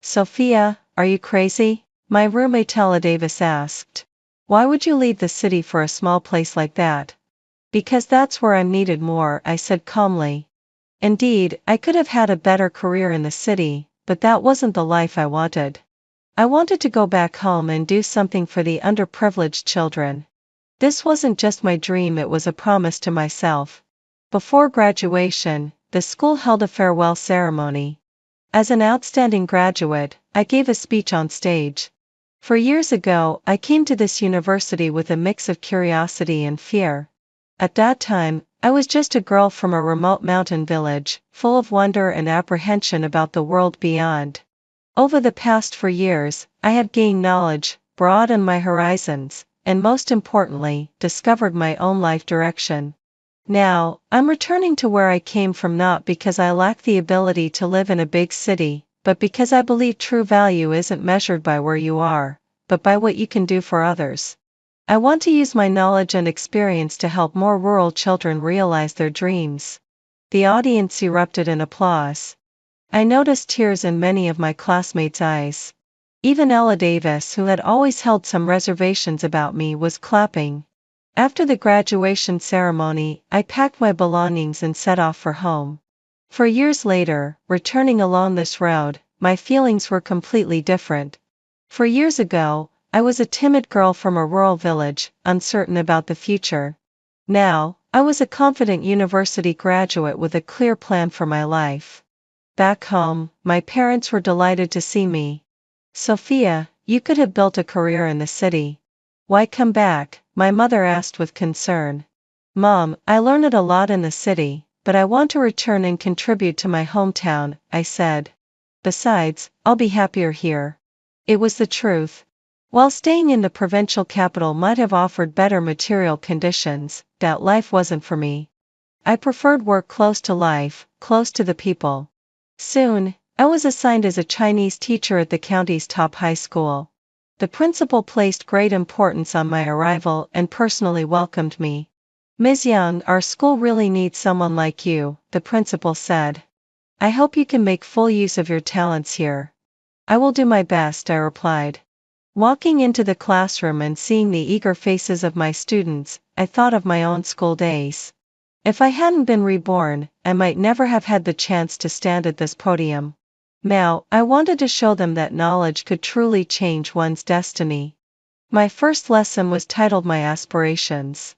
A: "Sophia, are you crazy?" my roommate Ella Davis asked. "Why would you leave the city for a small place like that?" "Because that's where I'm needed more," I said calmly. Indeed, I could have had a better career in the city, but that wasn't the life I wanted. I wanted to go back home and do something for the underprivileged children. This wasn't just my dream, it was a promise to myself. Before graduation, the school held a farewell ceremony. As an outstanding graduate, I gave a speech on stage. For years ago, I came to this university with a mix of curiosity and fear. At that time, I was just a girl from a remote mountain village, full of wonder and apprehension about the world beyond. Over the past 4 years, I had gained knowledge, broadened my horizons, and most importantly, discovered my own life direction. Now, I'm returning to where I came from, not because I lack the ability to live in a big city, but because I believe true value isn't measured by where you are, but by what you can do for others. I want to use my knowledge and experience to help more rural children realize their dreams. The audience erupted in applause. I noticed tears in many of my classmates' eyes. Even Ella Davis, who had always held some reservations about me, was clapping. After the graduation ceremony, I packed my belongings and set off for home. For years later, returning along this road, my feelings were completely different. 4 years ago, I was a timid girl from a rural village, uncertain about the future. Now, I was a confident university graduate with a clear plan for my life. Back home, my parents were delighted to see me. "Sophia, you could have built a career in the city. Why come back?" my mother asked with concern. "Mom, I learned a lot in the city, but I want to return and contribute to my hometown," I said. "Besides, I'll be happier here." It was the truth. While staying in the provincial capital might have offered better material conditions, that life wasn't for me. I preferred work close to life, close to the people. Soon, I was assigned as a Chinese teacher at the county's top high school. The principal placed great importance on my arrival and personally welcomed me. "Ms. Young, our school really needs someone like you," the principal said. "I hope you can make full use of your talents here." "I will do my best," I replied. Walking into the classroom and seeing the eager faces of my students, I thought of my own school days. If I hadn't been reborn, I might never have had the chance to stand at this podium. Now, I wanted to show them that knowledge could truly change one's destiny. My first lesson was titled My Aspirations.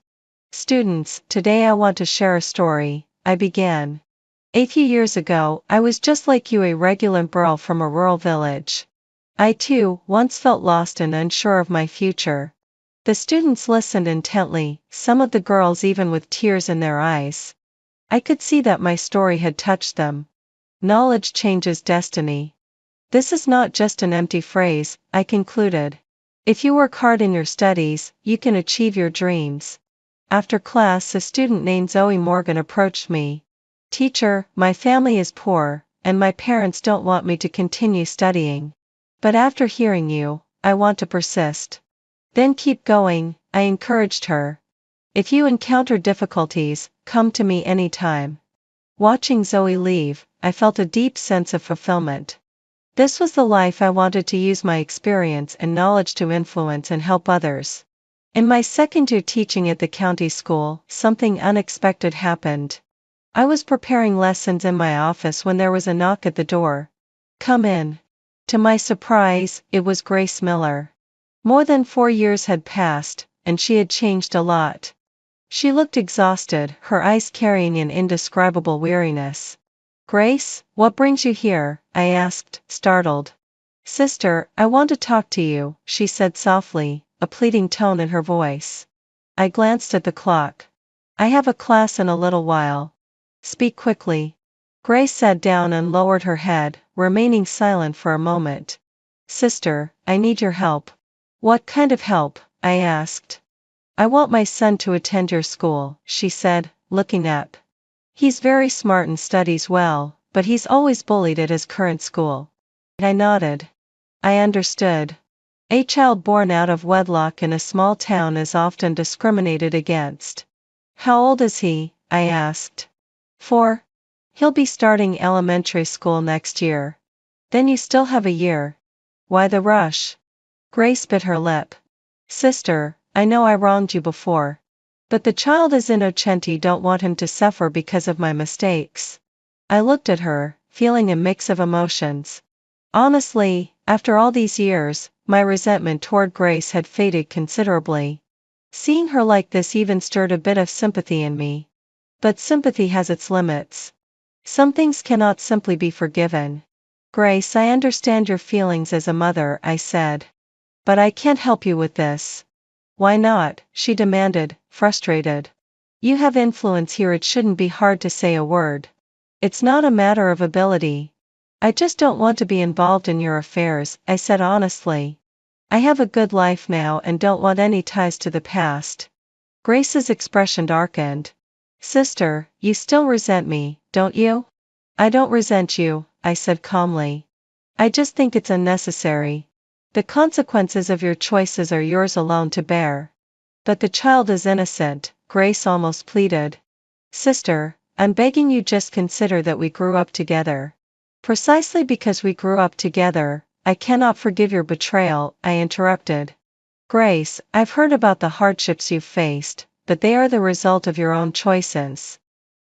A: "Students, today I want to share a story," I began. "A few years ago, I was just like you, a regular girl from a rural village. I too, once felt lost and unsure of my future." The students listened intently, some of the girls even with tears in their eyes. I could see that my story had touched them. Knowledge changes destiny. This is not just an empty phrase, I concluded. If you work hard in your studies, you can achieve your dreams. After class, a student named Zoe Morgan approached me. "Teacher, my family is poor, and my parents don't want me to continue studying. But after hearing you, I want to persist." "Then keep going," I encouraged her. "If you encounter difficulties, come to me anytime." Watching Zoe leave, I felt a deep sense of fulfillment. This was the life I wanted, to use my experience and knowledge to influence and help others. In my second year teaching at the county school, something unexpected happened. I was preparing lessons in my office when there was a knock at the door. "Come in." To my surprise, it was Grace Miller. More than 4 years had passed, and she had changed a lot. She looked exhausted, her eyes carrying an indescribable weariness. "Grace, what brings you here?" I asked, startled. "Sister, I want to talk to you," she said softly, a pleading tone in her voice. I glanced at the clock. "I have a class in a little while. Speak quickly." Grace sat down and lowered her head, remaining silent for a moment. "Sister, I need your help." "What kind of help?" I asked. "I want my son to attend your school," she said, looking up. "He's very smart and studies well, but he's always bullied at his current school." I nodded. I understood. A child born out of wedlock in a small town is often discriminated against. "How old is he?" I asked. 4. "He'll be starting elementary school next year." "Then you still have a year. Why the rush?" Grace bit her lip. "Sister, I know I wronged you before. But the child is innocent. You don't want him to suffer because of my mistakes." I looked at her, feeling a mix of emotions. Honestly, after all these years, my resentment toward Grace had faded considerably. Seeing her like this even stirred a bit of sympathy in me. But sympathy has its limits. Some things cannot simply be forgiven. "Grace, I understand your feelings as a mother," I said. "But I can't help you with this." "Why not?" she demanded, frustrated. "You have influence here. It shouldn't be hard to say a word." "It's not a matter of ability. I just don't want to be involved in your affairs," I said honestly. "I have a good life now and don't want any ties to the past." Grace's expression darkened. "Sister, you still resent me, don't you?" "I don't resent you," I said calmly. "I just think it's unnecessary. The consequences of your choices are yours alone to bear." "But the child is innocent," Grace almost pleaded. "Sister, I'm begging you, just consider that we grew up together." "Precisely because we grew up together, I cannot forgive your betrayal," I interrupted. "Grace, I've heard about the hardships you've faced, but they are the result of your own choices."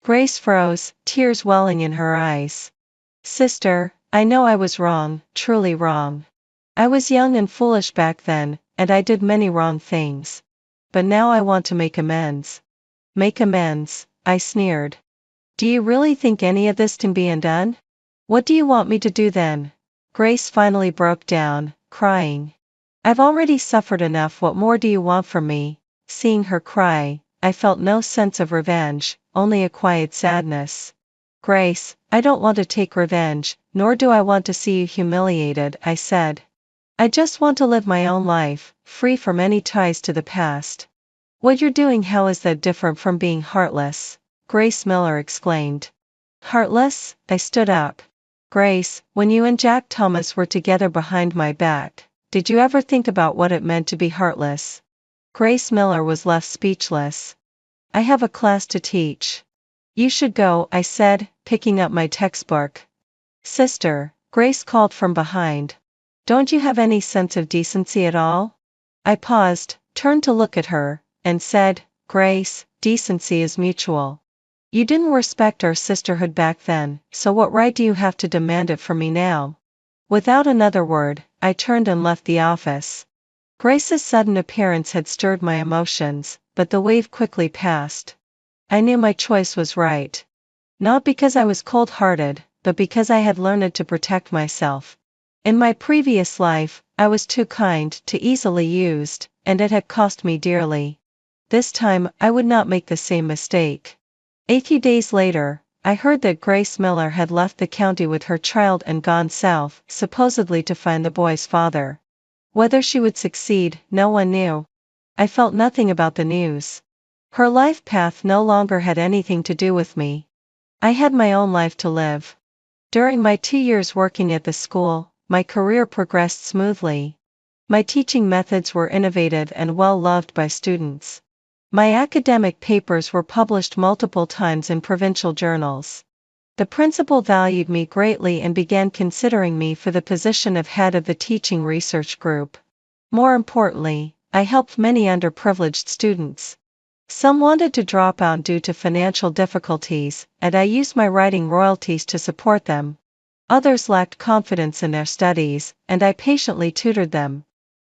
A: Grace froze, tears welling in her eyes. "Sister, I know I was wrong, truly wrong. I was young and foolish back then, and I did many wrong things. But now I want to make amends." "Make amends," I sneered. "Do you really think any of this can be undone? What do you want me to do then?" Grace finally broke down, crying. "I've already suffered enough. What more do you want from me?" Seeing her cry, I felt no sense of revenge, only a quiet sadness. "Grace, I don't want to take revenge, nor do I want to see you humiliated," I said. I just want to live my own life, free from any ties to the past. What you're doing, how is that different from being heartless? Grace Miller exclaimed. Heartless? I stood up. Grace, when you and Jack Thomas were together behind my back, did you ever think about what it meant to be heartless? Grace Miller was left speechless. I have a class to teach. You should go, I said, picking up my textbook. Sister, Grace called from behind. Don't you have any sense of decency at all? I paused, turned to look at her, and said, Grace, decency is mutual. You didn't respect our sisterhood back then, so what right do you have to demand it from me now? Without another word, I turned and left the office. Grace's sudden appearance had stirred my emotions, but the wave quickly passed. I knew my choice was right. Not because I was cold-hearted, but because I had learned to protect myself. In my previous life, I was too kind, too easily used, and it had cost me dearly. This time, I would not make the same mistake. A few days later, I heard that Grace Miller had left the county with her child and gone south, supposedly to find the boy's father. Whether she would succeed, no one knew. I felt nothing about the news. Her life path no longer had anything to do with me. I had my own life to live. During my 2 years working at the school, my career progressed smoothly. My teaching methods were innovative and well loved by students. My academic papers were published multiple times in provincial journals. The principal valued me greatly and began considering me for the position of head of the teaching research group. More importantly, I helped many underprivileged students. Some wanted to drop out due to financial difficulties, and I used my writing royalties to support them. Others lacked confidence in their studies, and I patiently tutored them.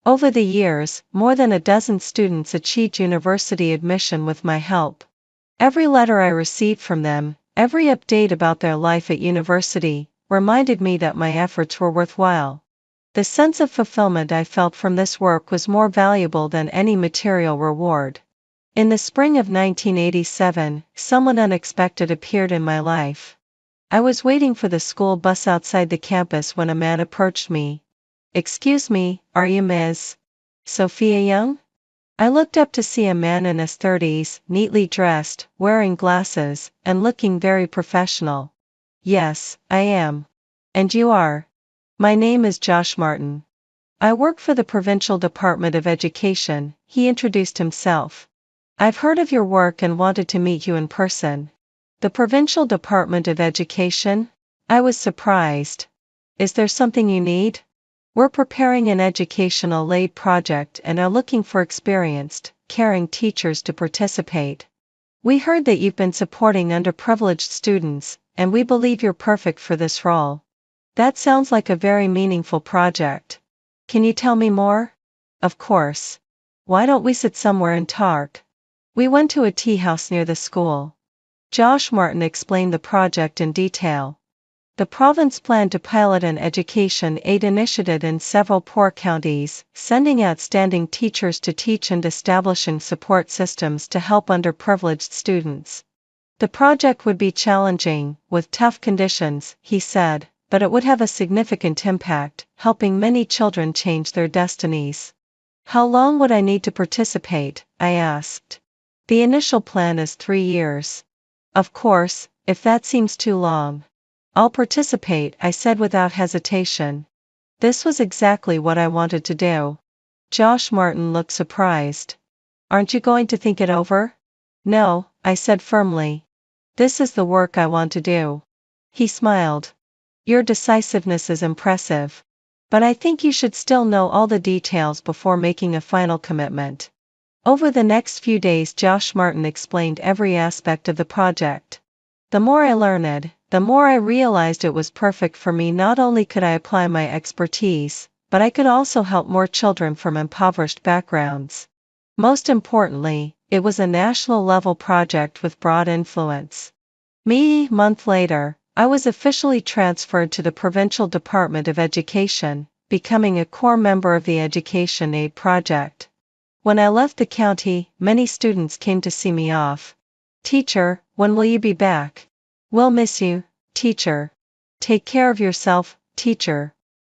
A: Over the years, more than a dozen students achieved university admission with my help. Every letter I received from them, every update about their life at university, reminded me that my efforts were worthwhile. The sense of fulfillment I felt from this work was more valuable than any material reward. In the spring of 1987, someone unexpected appeared in my life. I was waiting for the school bus outside the campus when a man approached me. Excuse me, are you Ms. Sophia Young? I looked up to see a man in his 30s, neatly dressed, wearing glasses, and looking very professional. Yes, I am. And you are? My name is Josh Martin. I work for the Provincial Department of Education, he introduced himself. I've heard of your work and wanted to meet you in person. The Provincial Department of Education? I was surprised. Is there something you need? We're preparing an educational aid project and are looking for experienced, caring teachers to participate. We heard that you've been supporting underprivileged students, and we believe you're perfect for this role. That sounds like a very meaningful project. Can you tell me more? Of course. Why don't we sit somewhere and talk? We went to a tea house near the school. Josh Martin explained the project in detail. The province planned to pilot an education aid initiative in several poor counties, sending outstanding teachers to teach and establishing support systems to help underprivileged students. The project would be challenging, with tough conditions, he said, but it would have a significant impact, helping many children change their destinies. How long would I need to participate? I asked. The initial plan is 3 years. Of course, if that seems too long. I'll participate, I said without hesitation. This was exactly what I wanted to do. Josh Martin looked surprised. Aren't you going to think it over? No, I said firmly. This is the work I want to do. He smiled. Your decisiveness is impressive. But I think you should still know all the details before making a final commitment. Over the next few days, Josh Martin explained every aspect of the project. The more I learned, the more I realized it was perfect for me. Not only could I apply my expertise, but I could also help more children from impoverished backgrounds. Most importantly, it was a national-level project with broad influence. A month later, I was officially transferred to the Provincial Department of Education, becoming a core member of the Education Aid Project. When I left the county, many students came to see me off. Teacher, when will you be back? We'll miss you, teacher. Take care of yourself, teacher.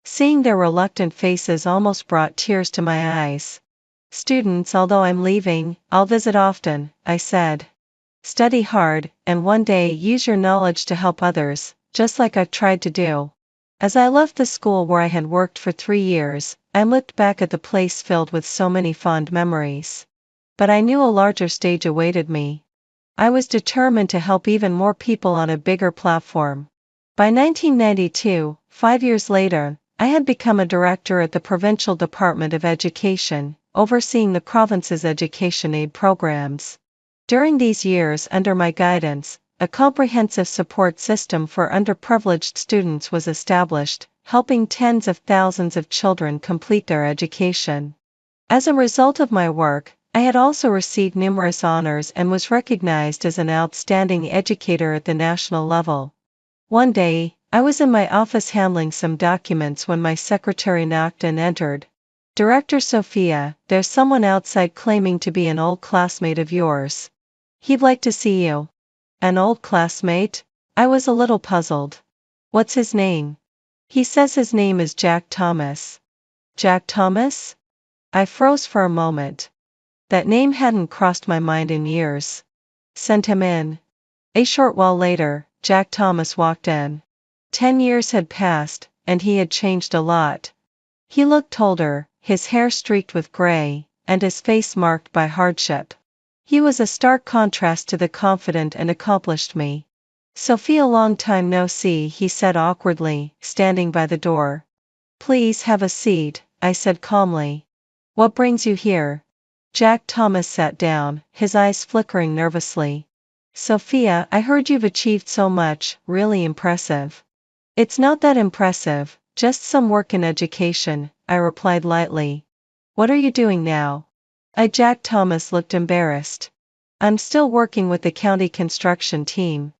A: Seeing their reluctant faces almost brought tears to my eyes. Students, although I'm leaving, I'll visit often, I said. Study hard, and one day use your knowledge to help others, just like I've tried to do. As I left the school where I had worked for 3 years, I looked back at the place filled with so many fond memories. But I knew a larger stage awaited me. I was determined to help even more people on a bigger platform. By 1992, 5 years later, I had become a director at the Provincial Department of Education, overseeing the province's education aid programs. During these years, under my guidance, a comprehensive support system for underprivileged students was established, helping tens of thousands of children complete their education. As a result of my work, I had also received numerous honors and was recognized as an outstanding educator at the national level. One day, I was in my office handling some documents when my secretary knocked and entered. "Director Sophia, there's someone outside claiming to be an old classmate of yours. He'd like to see you." An old classmate? I was a little puzzled. "What's his name?" "He says his name is Jack Thomas." Jack Thomas? I froze for a moment. That name hadn't crossed my mind in years. "Send him in." A short while later, Jack Thomas walked in. 10 years had passed, and he had changed a lot. He looked older, his hair streaked with gray, and his face marked by hardship. He was a stark contrast to the confident and accomplished me. "Sophia, long time no see," he said awkwardly, standing by the door. "Please have a seat," I said calmly. "What brings you here?" Jack Thomas sat down, his eyes flickering nervously. "Sophia, I heard you've achieved so much, really impressive." "It's not that impressive, just some work in education," I replied lightly. "What are you doing now?" Jack Thomas looked embarrassed. "I'm still working with the county construction team."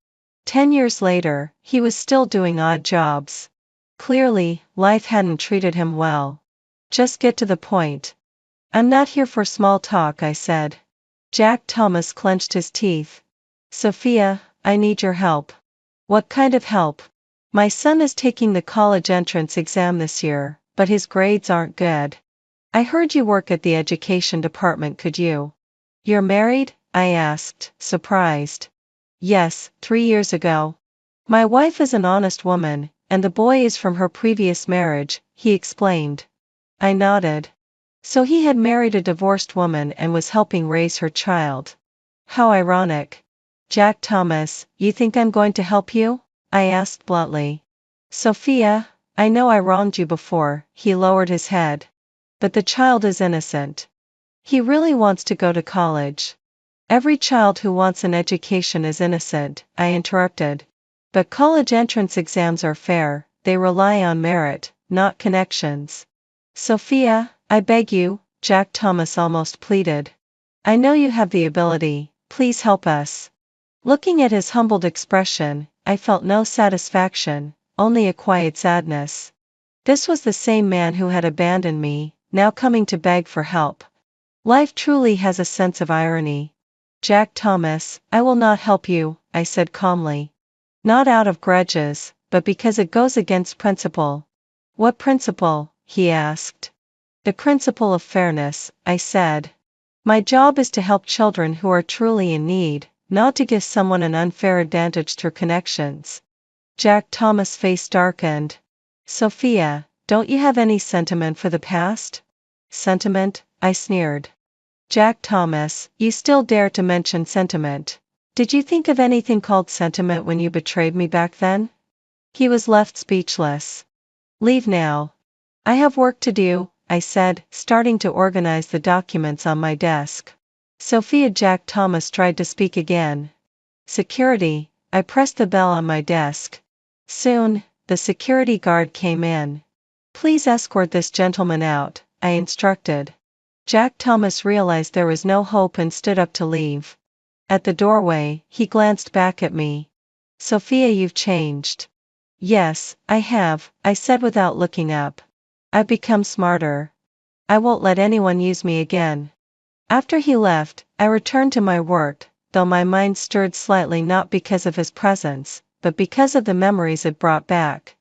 A: 10 years later, he was still doing odd jobs. Clearly, life hadn't treated him well. "Just get to the point." "I'm not here for small talk," I said. Jack Thomas clenched his teeth. "Sophia, I need your help." "What kind of help?" "My son is taking the college entrance exam this year, but his grades aren't good. I heard you work at the education department, could you?" "You're married?" I asked, surprised. "Yes, 3 years ago. My wife is an honest woman, and the boy is from her previous marriage," he explained. I nodded. So he had married a divorced woman and was helping raise her child. How ironic. "Jack Thomas, you think I'm going to help you?" I asked bluntly. "Sophia, I know I wronged you before," he lowered his head. "But the child is innocent. He really wants to go to college." "Every child who wants an education is innocent," I interrupted. "But college entrance exams are fair, they rely on merit, not connections." "Sophia, I beg you," Jack Thomas almost pleaded. "I know you have the ability, please help us." Looking at his humbled expression, I felt no satisfaction, only a quiet sadness. This was the same man who had abandoned me, now coming to beg for help. Life truly has a sense of irony. "Jack Thomas, I will not help you," I said calmly. "Not out of grudges, but because it goes against principle." "What principle?" he asked. "The principle of fairness," I said. "My job is to help children who are truly in need, not to give someone an unfair advantage through connections." Jack Thomas' face darkened. "Sophia, don't you have any sentiment for the past?" "Sentiment?" I sneered. "Jack Thomas, you still dare to mention sentiment. Did you think of anything called sentiment when you betrayed me back then?" He was left speechless. "Leave now. I have work to do," I said, starting to organize the documents on my desk. "Sophia." Jack Thomas tried to speak again. "Security." I pressed the bell on my desk. Soon, the security guard came in. "Please escort this gentleman out," I instructed. Jack Thomas realized there was no hope and stood up to leave. At the doorway, he glanced back at me. "Sophia, you've changed." "Yes, I have," I said without looking up. "I've become smarter. I won't let anyone use me again." After he left, I returned to my work, though my mind stirred slightly, not because of his presence, but because of the memories it brought back.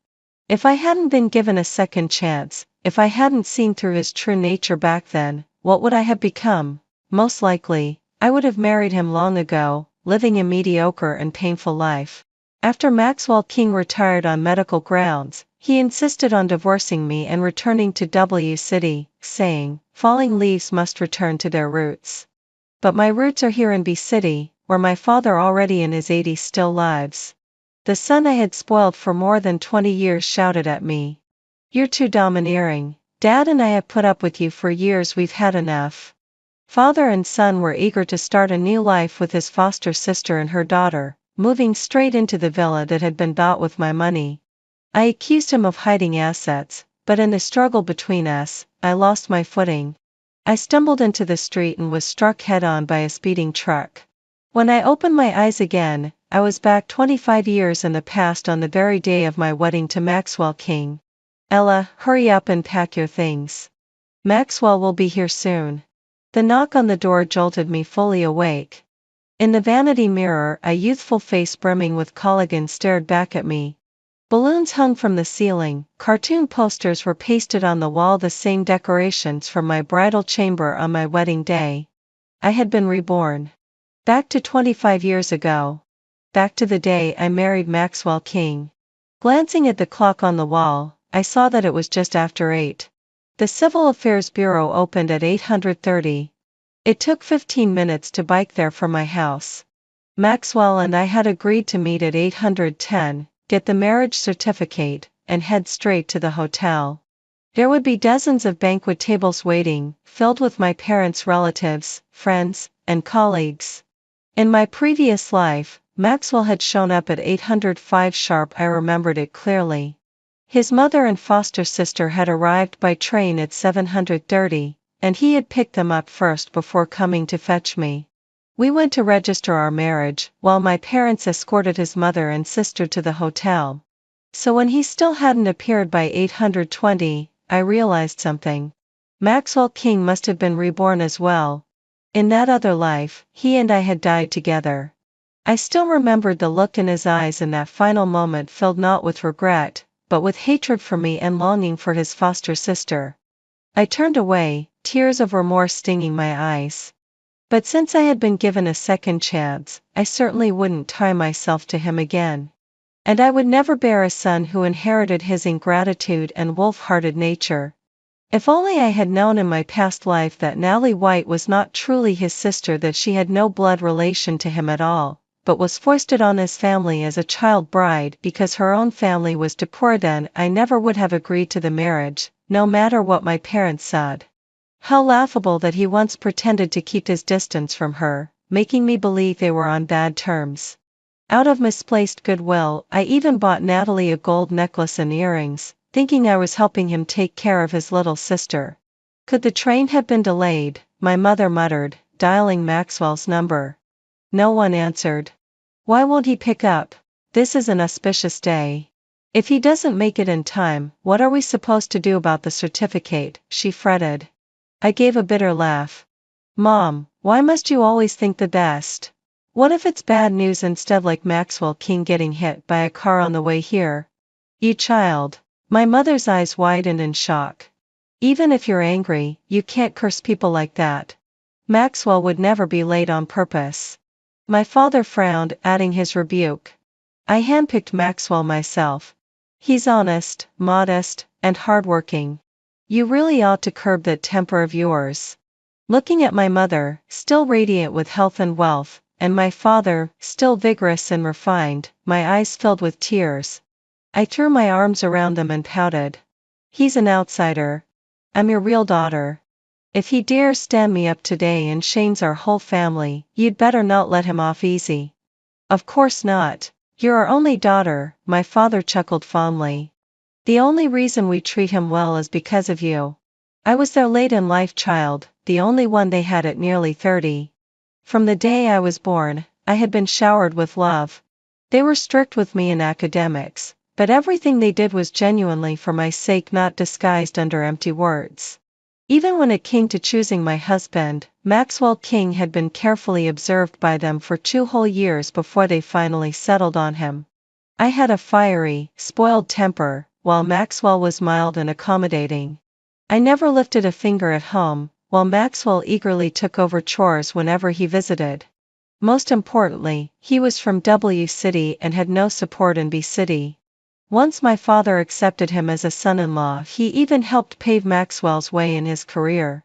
A: If I hadn't been given a second chance, if I hadn't seen through his true nature back then, what would I have become? Most likely, I would have married him long ago, living a mediocre and painful life. After Maxwell King retired on medical grounds, he insisted on divorcing me and returning to W City, saying, "Falling leaves must return to their roots." But my roots are here in B City, where my father already in his 80s still lives. The son I had spoiled for more than 20 years shouted at me. "You're too domineering. Dad and I have put up with you for years, we've had enough." Father and son were eager to start a new life with his foster sister and her daughter, moving straight into the villa that had been bought with my money. I accused him of hiding assets, but in the struggle between us, I lost my footing. I stumbled into the street and was struck head-on by a speeding truck. When I opened my eyes again, I was back 25 years in the past on the very day of my wedding to Maxwell King. "Ella, hurry up and pack your things. Maxwell will be here soon." The knock on the door jolted me fully awake. In the vanity mirror, a youthful face brimming with collagen stared back at me. Balloons hung from the ceiling, cartoon posters were pasted on the wall, the same decorations from my bridal chamber on my wedding day. I had been reborn. Back to 25 years ago. Back to the day I married Maxwell King. Glancing at the clock on the wall, I saw that it was just after 8. The Civil Affairs Bureau opened at 8:30. It took 15 minutes to bike there from my house. Maxwell and I had agreed to meet at 8:10, get the marriage certificate, and head straight to the hotel. There would be dozens of banquet tables waiting, filled with my parents' relatives, friends, and colleagues. In my previous life, Maxwell had shown up at 8:05 sharp. I remembered it clearly. His mother and foster sister had arrived by train at 7:30, and he had picked them up first before coming to fetch me. We went to register our marriage, while my parents escorted his mother and sister to the hotel. So when he still hadn't appeared by 8:20, I realized something. Maxwell King must have been reborn as well. In that other life, he and I had died together. I still remembered the look in his eyes in that final moment, filled not with regret, but with hatred for me and longing for his foster sister. I turned away, tears of remorse stinging my eyes. But since I had been given a second chance, I certainly wouldn't tie myself to him again. And I would never bear a son who inherited his ingratitude and wolf-hearted nature. If only I had known in my past life that Nally White was not truly his sister, that she had no blood relation to him at all, but was foisted on his family as a child bride because her own family was too poor, then I never would have agreed to the marriage, no matter what my parents said. How laughable that he once pretended to keep his distance from her, making me believe they were on bad terms. Out of misplaced goodwill, I even bought Natalie a gold necklace and earrings, thinking I was helping him take care of his little sister. Could the train have been delayed? My mother muttered, dialing Maxwell's number. No one answered. Why won't he pick up? This is an auspicious day. If he doesn't make it in time, what are we supposed to do about the certificate? She fretted. I gave a bitter laugh. Mom, why must you always think the best? What if it's bad news instead, like Maxwell King getting hit by a car on the way here? You child. My mother's eyes widened in shock. Even if you're angry, you can't curse people like that. Maxwell would never be late on purpose. My father frowned, adding his rebuke. I handpicked Maxwell myself. He's honest, modest, and hardworking. You really ought to curb that temper of yours. Looking at my mother, still radiant with health and wealth, and my father, still vigorous and refined, my eyes filled with tears. I threw my arms around them and pouted. He's an outsider. I'm your real daughter. If he dares stand me up today and shames our whole family, you'd better not let him off easy. Of course not. You're our only daughter, my father chuckled fondly. The only reason we treat him well is because of you. I was their late-in-life child, the only one they had at nearly 30. From the day I was born, I had been showered with love. They were strict with me in academics, but everything they did was genuinely for my sake, not disguised under empty words. Even when it came to choosing my husband, Maxwell King had been carefully observed by them for 2 whole years before they finally settled on him. I had a fiery, spoiled temper, while Maxwell was mild and accommodating. I never lifted a finger at home, while Maxwell eagerly took over chores whenever he visited. Most importantly, he was from W City and had no support in B City. Once my father accepted him as a son-in-law, he even helped pave Maxwell's way in his career.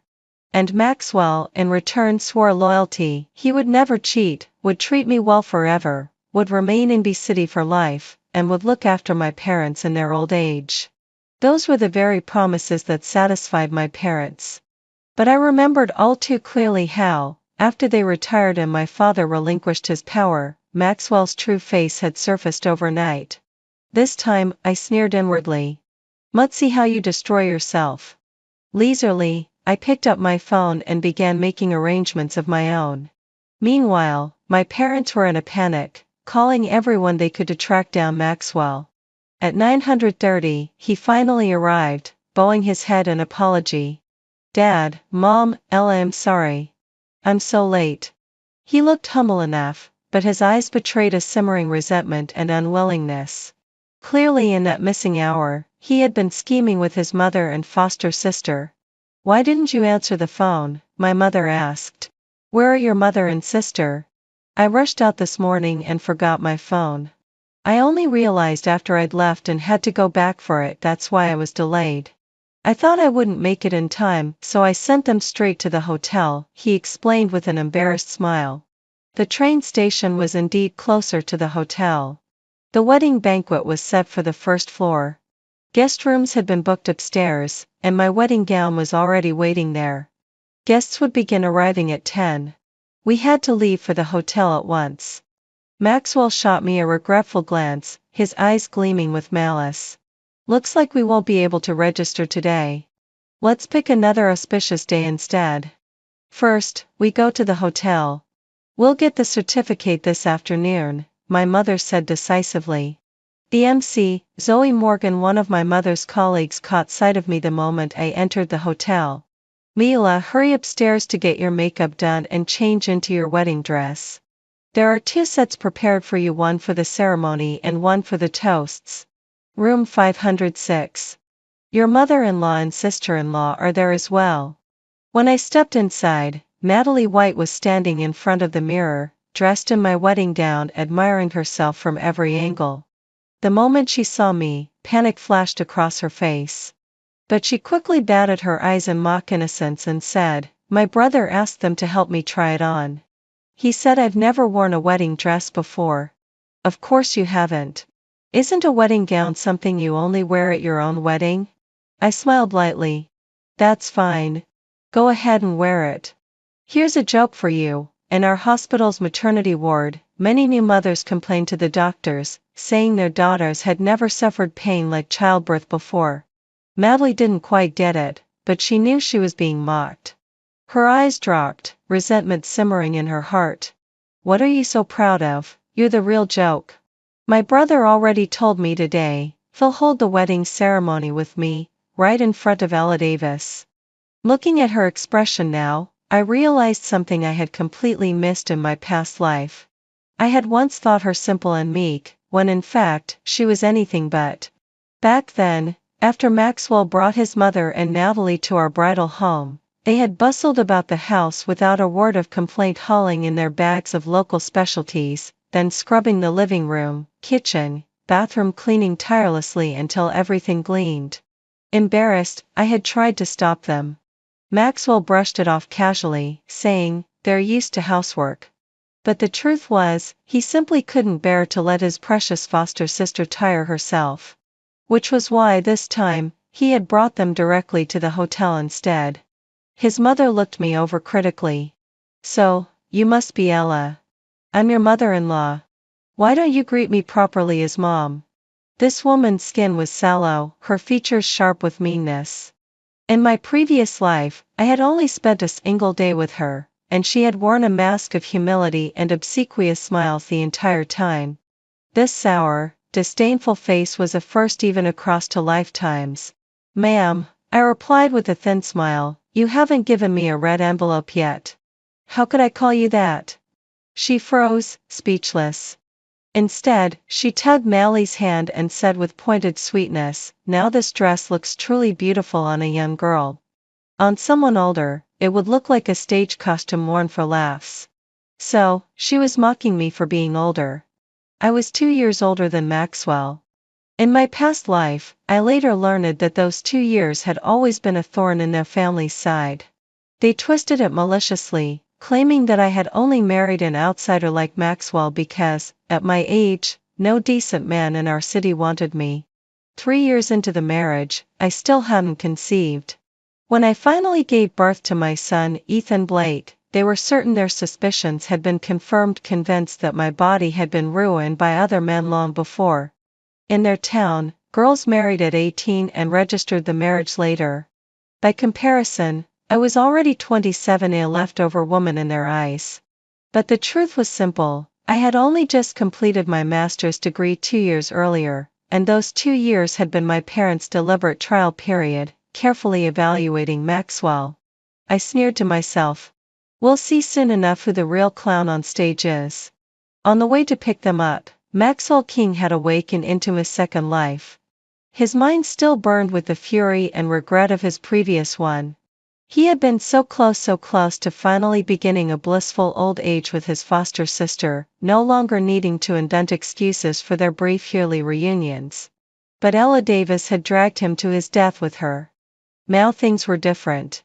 A: And Maxwell, in return, swore loyalty. He would never cheat, would treat me well forever, would remain in B City for life, and would look after my parents in their old age. Those were the very promises that satisfied my parents. But I remembered all too clearly how, after they retired and my father relinquished his power, Maxwell's true face had surfaced overnight. This time, I sneered inwardly. "Let's see how you destroy yourself." Leisurely, I picked up my phone and began making arrangements of my own. Meanwhile, my parents were in a panic, calling everyone they could to track down Maxwell. At 9:30, he finally arrived, bowing his head in apology. "Dad, Mom, Ella, I'm sorry. I'm so late." He looked humble enough, but his eyes betrayed a simmering resentment and unwillingness. Clearly in that missing hour, he had been scheming with his mother and foster sister. "Why didn't you answer the phone?" my mother asked. "Where are your mother and sister?" "I rushed out this morning and forgot my phone. I only realized after I'd left and had to go back for it, that's why I was delayed. I thought I wouldn't make it in time, so I sent them straight to the hotel," he explained with an embarrassed smile. The train station was indeed closer to the hotel. The wedding banquet was set for the first floor. Guest rooms had been booked upstairs, and my wedding gown was already waiting there. Guests would begin arriving at 10. We had to leave for the hotel at once. Maxwell shot me a regretful glance, his eyes gleaming with malice. "Looks like we won't be able to register today. Let's pick another auspicious day instead. First, we go to the hotel. We'll get the certificate this afternoon," my mother said decisively. The MC, Zoe Morgan, one of my mother's colleagues, caught sight of me the moment I entered the hotel. "Mila, hurry upstairs to get your makeup done and change into your wedding dress. There are 2 sets prepared for you, one for the ceremony and one for the toasts. Room 506. Your mother-in-law and sister-in-law are there as well." When I stepped inside, Natalie White was standing in front of the mirror, dressed in my wedding gown, admiring herself from every angle. The moment she saw me, panic flashed across her face. But she quickly batted her eyes in mock innocence and said, "My brother asked them to help me try it on. He said I've never worn a wedding dress before." "Of course you haven't. Isn't a wedding gown something you only wear at your own wedding?" I smiled lightly. "That's fine. Go ahead and wear it. Here's a joke for you. In our hospital's maternity ward, many new mothers complained to the doctors, saying their daughters had never suffered pain like childbirth before." Natalie didn't quite get it, but she knew she was being mocked. Her eyes dropped, resentment simmering in her heart. "What are you so proud of? You're the real joke. My brother already told me today, he'll hold the wedding ceremony with me, right in front of Ella Davis." Looking at her expression now, I realized something I had completely missed in my past life. I had once thought her simple and meek, when in fact, she was anything but. Back then, after Maxwell brought his mother and Natalie to our bridal home, they had bustled about the house without a word of complaint, hauling in their bags of local specialties, then scrubbing the living room, kitchen, bathroom, cleaning tirelessly until everything gleamed. Embarrassed, I had tried to stop them. Maxwell brushed it off casually, saying, "They're used to housework." But the truth was, he simply couldn't bear to let his precious foster sister tire herself. Which was why this time, he had brought them directly to the hotel instead. His mother looked me over critically. "So, you must be Ella. I'm your mother-in-law. Why don't you greet me properly as Mom?" This woman's skin was sallow, her features sharp with meanness. In my previous life, I had only spent a single day with her, and she had worn a mask of humility and obsequious smiles the entire time. This sour, disdainful face was a first even across 2 lifetimes. "Ma'am," I replied with a thin smile, "you haven't given me a red envelope yet. How could I call you that?" She froze, speechless. Instead, she tugged Mally's hand and said with pointed sweetness, "Now this dress looks truly beautiful on a young girl. On someone older, it would look like a stage costume worn for laughs." So, she was mocking me for being older. I was 2 years older than Maxwell. In my past life, I later learned that those 2 years had always been a thorn in their family's side. They twisted it maliciously, claiming that I had only married an outsider like Maxwell because, at my age, no decent man in our city wanted me. 3 years into the marriage, I still hadn't conceived. When I finally gave birth to my son, Ethan Blake, they were certain their suspicions had been confirmed, convinced that my body had been ruined by other men long before. In their town, girls married at 18 and registered the marriage later. By comparison, I was already 27, a leftover woman in their eyes. But the truth was simple. I had only just completed my master's degree 2 years earlier, and those 2 years had been my parents' deliberate trial period, carefully evaluating Maxwell. I sneered to myself. We'll see soon enough who the real clown on stage is. On the way to pick them up, Maxwell King had awakened into his second life. His mind still burned with the fury and regret of his previous one. He had been so close to finally beginning a blissful old age with his foster sister, no longer needing to invent excuses for their brief yearly reunions. But Ella Davis had dragged him to his death with her. Now things were different.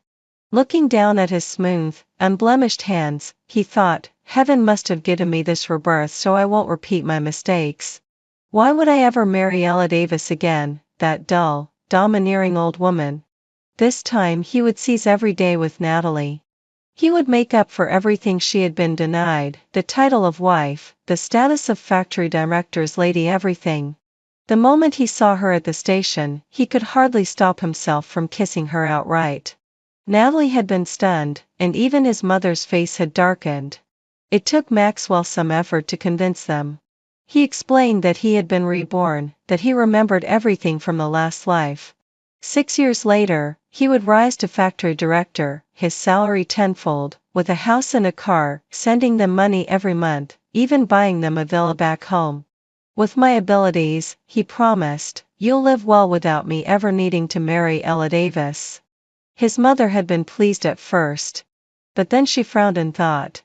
A: Looking down at his smooth, unblemished hands, he thought, "Heaven must have given me this rebirth so I won't repeat my mistakes. Why would I ever marry Ella Davis again, that dull, domineering old woman?" This time he would seize every day with Natalie. He would make up for everything she had been denied, the title of wife, the status of factory director's lady, everything. The moment he saw her at the station, he could hardly stop himself from kissing her outright. Natalie had been stunned, and even his mother's face had darkened. It took Maxwell some effort to convince them. He explained that he had been reborn, that he remembered everything from the last life. 6 years later, he would rise to factory director, his salary tenfold, with a house and a car, sending them money every month, even buying them a villa back home. "With my abilities," he promised, "you'll live well without me ever needing to marry Ella Davis." His mother had been pleased at first. But then she frowned and thought.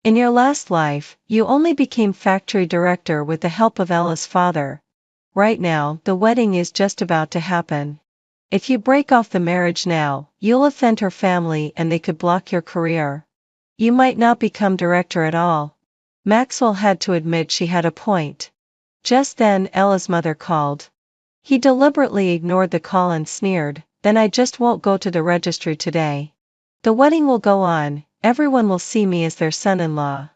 A: "In your last life, you only became factory director with the help of Ella's father. Right now, the wedding is just about to happen. If you break off the marriage now, you'll offend her family and they could block your career. You might not become director at all." Maxwell had to admit she had a point. Just then, Ella's mother called. He deliberately ignored the call and sneered, "Then I just won't go to the registry today. The wedding will go on, everyone will see me as their son-in-law.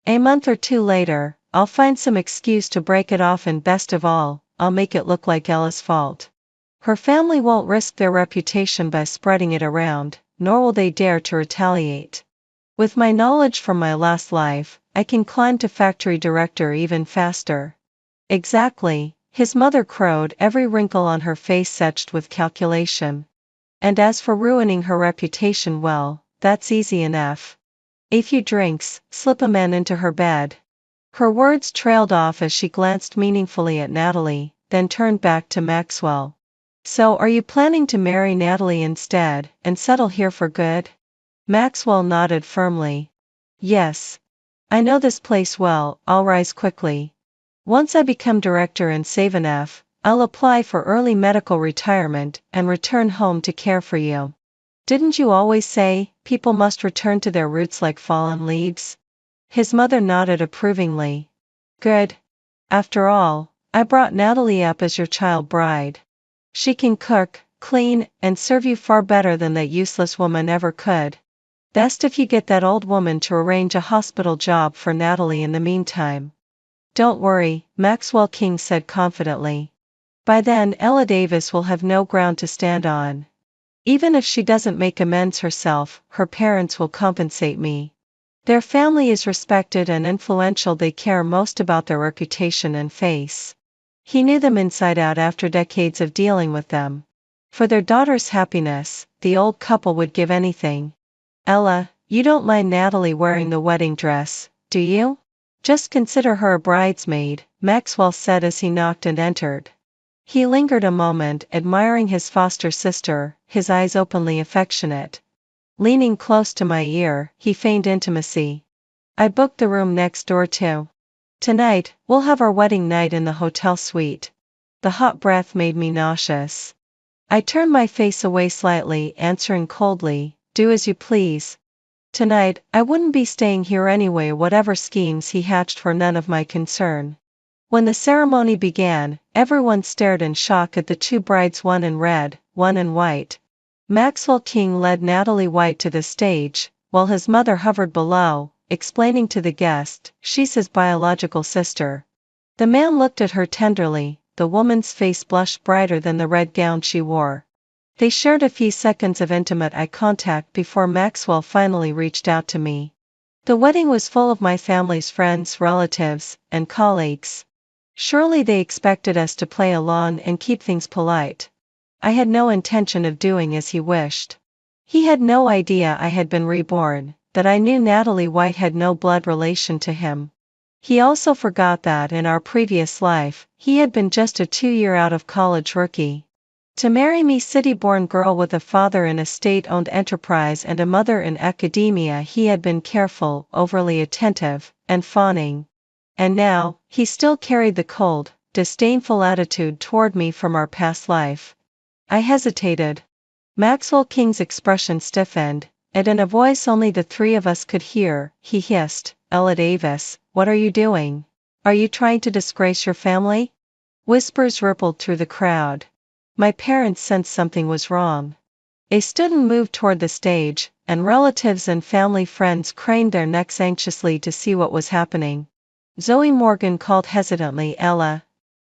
A: A month or two later, I'll find some excuse to break it off, and best of all, I'll make it look like Ella's fault. Her family won't risk their reputation by spreading it around, nor will they dare to retaliate. With my knowledge from my last life, I can climb to factory director even faster." "Exactly," his mother crowed, every wrinkle on her face etched with calculation. "And as for ruining her reputation, well, that's easy enough. A few drinks, slip a man into her bed." Her words trailed off as she glanced meaningfully at Natalie, then turned back to Maxwell. "So are you planning to marry Natalie instead, and settle here for good?" Maxwell nodded firmly. "Yes. I know this place well, I'll rise quickly. Once I become director and save enough, I'll apply for early medical retirement and return home to care for you. Didn't you always say, people must return to their roots like fallen leaves?" His mother nodded approvingly. "Good. After all, I brought Natalie up as your child bride. She can cook, clean, and serve you far better than that useless woman ever could. Best if you get that old woman to arrange a hospital job for Natalie in the meantime." "Don't worry," Maxwell King said confidently. "By then Ella Davis will have no ground to stand on. Even if she doesn't make amends herself, her parents will compensate me. Their family is respected and influential, they care most about their reputation and face." He knew them inside out after decades of dealing with them. For their daughter's happiness, the old couple would give anything. "Ella, you don't mind Natalie wearing the wedding dress, do you?" Just consider her a bridesmaid, Maxwell said as he knocked and entered. He lingered a moment, admiring his foster sister, his eyes openly affectionate. Leaning close to my ear, he feigned intimacy. I booked the room next door too. Tonight, we'll have our wedding night in the hotel suite. The hot breath made me nauseous. I turned my face away slightly, answering coldly, do as you please. Tonight, I wouldn't be staying here anyway. Whatever schemes he hatched were none of my concern. When the ceremony began, everyone stared in shock at the two brides, one in red, one in white. Maxwell King led Natalie White to the stage, while his mother hovered below, explaining to the guest, she's his biological sister. The man looked at her tenderly, the woman's face blushed brighter than the red gown she wore. They shared a few seconds of intimate eye contact before Maxwell finally reached out to me. The wedding was full of my family's friends, relatives, and colleagues. Surely they expected us to play along and keep things polite. I had no intention of doing as he wished. He had no idea I had been reborn, that I knew Natalie White had no blood relation to him. He also forgot that in our previous life, he had been just a 2-year out of college rookie. To marry me, city-born girl with a father in a state-owned enterprise and a mother in academia, he had been careful, overly attentive, and fawning. And now, he still carried the cold, disdainful attitude toward me from our past life. I hesitated. Maxwell King's expression stiffened, and in a voice only the three of us could hear, he hissed, Ella Davis, what are you doing? Are you trying to disgrace your family? Whispers rippled through the crowd. My parents sensed something was wrong. They stood and moved toward the stage, and relatives and family friends craned their necks anxiously to see what was happening. Zoe Morgan called hesitantly, Ella.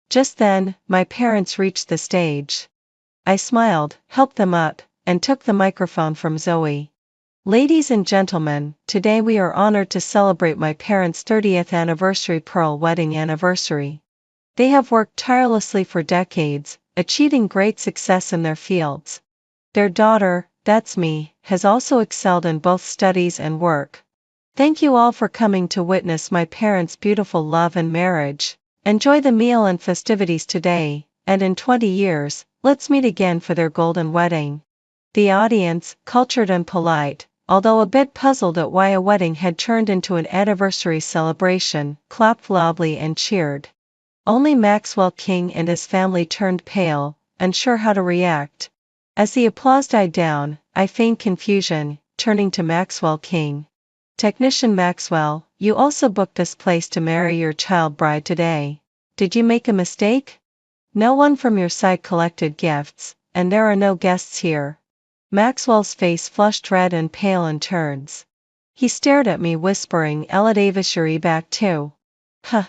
A: Just then, my parents reached the stage. I smiled, helped them up, and took the microphone from Zoe. Ladies and gentlemen, today we are honored to celebrate my parents' 30th anniversary pearl wedding anniversary. They have worked tirelessly for decades, achieving great success in their fields. Their daughter, that's me, has also excelled in both studies and work. Thank you all for coming to witness my parents' beautiful love and marriage. Enjoy the meal and festivities today, and in 20 years, let's meet again for their golden wedding. The audience, cultured and polite, although a bit puzzled at why a wedding had turned into an anniversary celebration, clapped loudly and cheered. Only Maxwell King and his family turned pale, unsure how to react. As the applause died down, I feigned confusion, turning to Maxwell King. Technician Maxwell, you also booked this place to marry your child bride today. Did you make a mistake? No one from your side collected gifts, and there are no guests here. Maxwell's face flushed red and pale in turns. He stared at me whispering, Ella Davis, you're back too. Huh.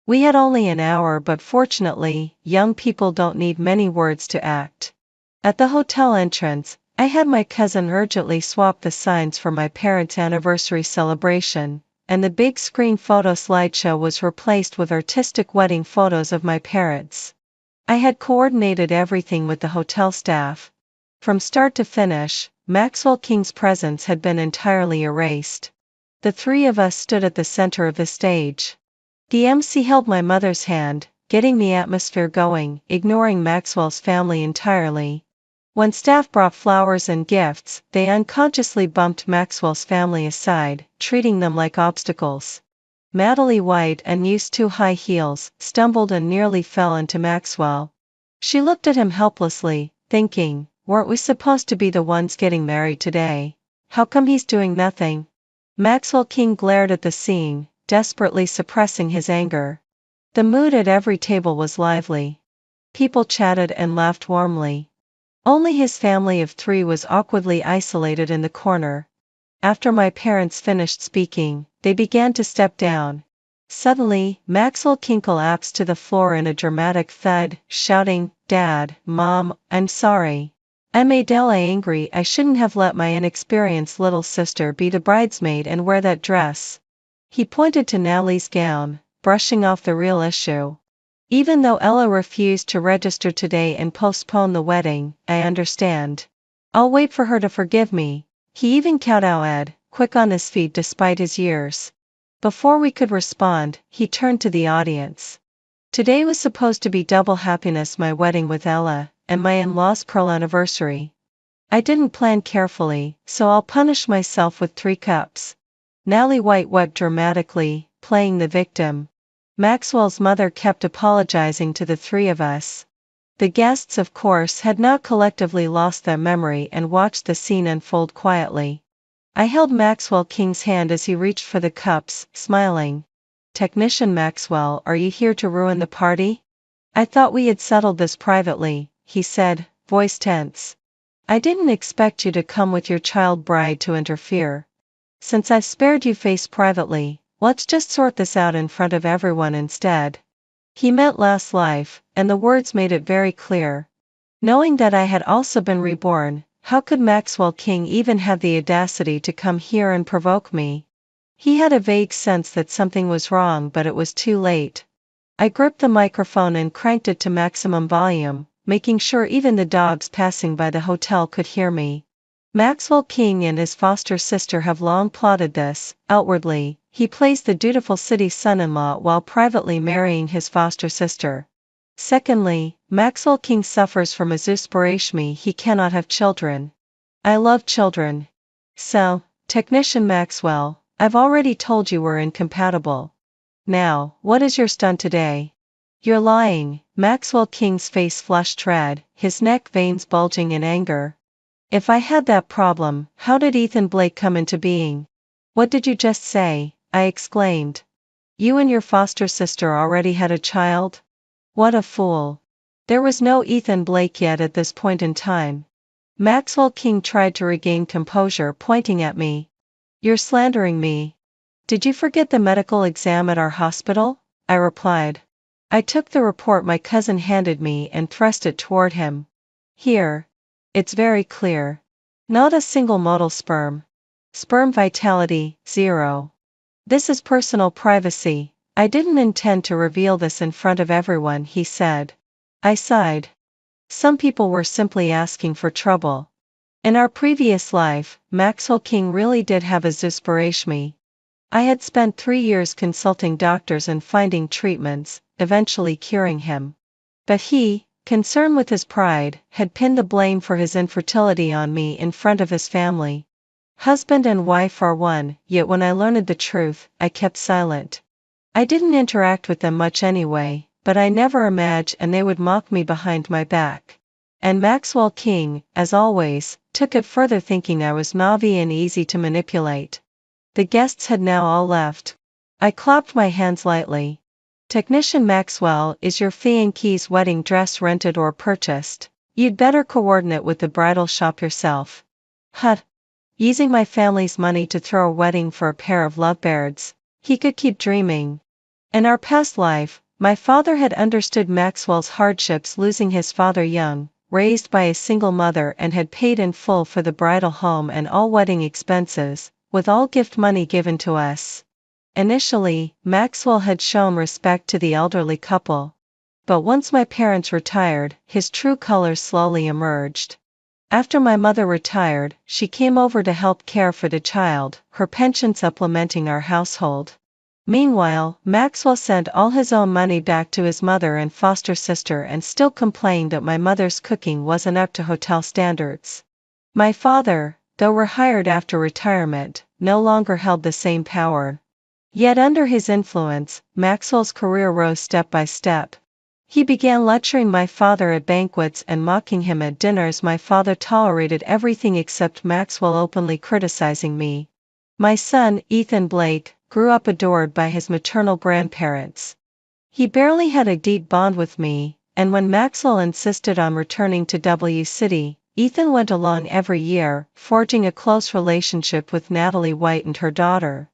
A: We had only an hour, but fortunately, young people don't need many words to act. At the hotel entrance, I had my cousin urgently swap the signs for my parents' anniversary celebration, and the big screen photo slideshow was replaced with artistic wedding photos of my parents. I had coordinated everything with the hotel staff. From start to finish, Maxwell King's presence had been entirely erased. The three of us stood at the center of the stage. The MC held my mother's hand, getting the atmosphere going, ignoring Maxwell's family entirely. When staff brought flowers and gifts, they unconsciously bumped Maxwell's family aside, treating them like obstacles. Natalie White, unused to high heels, stumbled and nearly fell into Maxwell. She looked at him helplessly, thinking, weren't we supposed to be the ones getting married today? How come he's doing nothing? Maxwell King glared at the scene, desperately suppressing his anger. The mood at every table was lively. People chatted and laughed warmly. Only his family of 3 was awkwardly isolated in the corner. After my parents finished speaking, they began to step down. Suddenly, Maxwell King collapsed to the floor in a dramatic thud, shouting, Dad, Mom, I'm sorry. I made Ella angry. I shouldn't have let my inexperienced little sister be the bridesmaid and wear that dress. He pointed to Natalie's gown, brushing off the real issue. Even though Ella refused to register today and postpone the wedding, I understand. I'll wait for her to forgive me. He even kowtowed, quick on his feet despite his years. Before we could respond, he turned to the audience. Today was supposed to be double happiness, my wedding with Ella, and my in-laws' pearl anniversary. I didn't plan carefully, so I'll punish myself with 3 cups. Nally White wept dramatically, playing the victim. Maxwell's mother kept apologizing to the 3 of us. The guests, of course, had not collectively lost their memory and watched the scene unfold quietly. I held Maxwell King's hand as he reached for the cups, smiling. Technician Maxwell, are you here to ruin the party? I thought we had settled this privately, he said, voice tense. I didn't expect you to come with your child bride to interfere. Since I've spared you face privately, let's just sort this out in front of everyone instead. He meant last life, and the words made it very clear. Knowing that I had also been reborn, how could Maxwell King even have the audacity to come here and provoke me? He had a vague sense that something was wrong, but it was too late. I gripped the microphone and cranked it to maximum volume, making sure even the dogs passing by the hotel could hear me. Maxwell King and his foster sister have long plotted this. Outwardly, he plays the dutiful city son-in-law while privately marrying his foster sister. Secondly, Maxwell King suffers from a zoospirashmi, he cannot have children. I love children. So, Technician Maxwell, I've already told you we're incompatible. Now, what is your stunt today? You're lying. Maxwell King's face flushed red, his neck veins bulging in anger. If I had that problem, how did Ethan Blake come into being? What did you just say? I exclaimed. You and your foster sister already had a child? What a fool. There was no Ethan Blake yet at this point in time. Maxwell King tried to regain composure, pointing at me. You're slandering me. Did you forget the medical exam at our hospital? I replied. I took the report my cousin handed me and thrust it toward him. Here. It's very clear. Not a single motile sperm. Sperm vitality, 0. This is personal privacy. I didn't intend to reveal this in front of everyone, he said. I sighed. Some people were simply asking for trouble. In our previous life, Maxwell King really did have a zoospirashmi. I had spent 3 years consulting doctors and finding treatments, eventually curing him. But he, concerned with his pride, had pinned the blame for his infertility on me in front of his family. Husband and wife are one, yet when I learned the truth, I kept silent. I didn't interact with them much anyway, but I never imagined they would mock me behind my back. And Maxwell King, as always, took it further, thinking I was naughty and easy to manipulate. The guests had now all left. I clapped my hands lightly. Technician Maxwell, is your fiancé's wedding dress rented or purchased? You'd better coordinate with the bridal shop yourself. Hut. Using my family's money to throw a wedding for a pair of lovebirds. He could keep dreaming. In our past life, my father had understood Maxwell's hardships, losing his father young, raised by a single mother, and had paid in full for the bridal home and all wedding expenses, with all gift money given to us. Initially, Maxwell had shown respect to the elderly couple. But once my parents retired, his true colors slowly emerged. After my mother retired, she came over to help care for the child, her pension supplementing our household. Meanwhile, Maxwell sent all his own money back to his mother and foster sister and still complained that my mother's cooking wasn't up to hotel standards. My father, though rehired after retirement, no longer held the same power. Yet under his influence, Maxwell's career rose step by step. He began lecturing my father at banquets and mocking him at dinners. My father tolerated everything except Maxwell openly criticizing me. My son, Ethan Blake, grew up adored by his maternal grandparents. He barely had a deep bond with me, and when Maxwell insisted on returning to W City, Ethan went along every year, forging a close relationship with Natalie White and her daughter.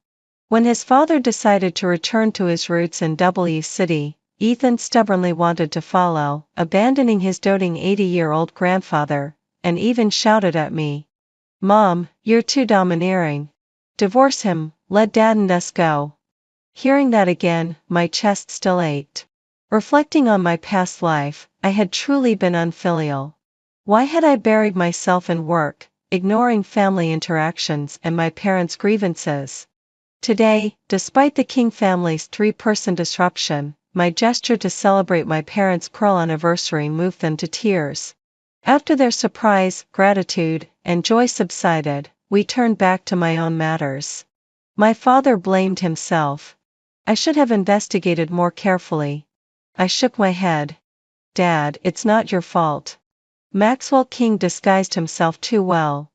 A: When his father decided to return to his roots in W City, Ethan stubbornly wanted to follow, abandoning his doting 80-year-old grandfather, and even shouted at me. Mom, you're too domineering. Divorce him, let Dad and us go. Hearing that again, my chest still ached. Reflecting on my past life, I had truly been unfilial. Why had I buried myself in work, ignoring family interactions and my parents' grievances? Today, despite the King family's three-person disruption, my gesture to celebrate my parents' pearl anniversary moved them to tears. After their surprise, gratitude, and joy subsided, we turned back to my own matters. My father blamed himself. I should have investigated more carefully. I shook my head. Dad, it's not your fault. Maxwell King disguised himself too well.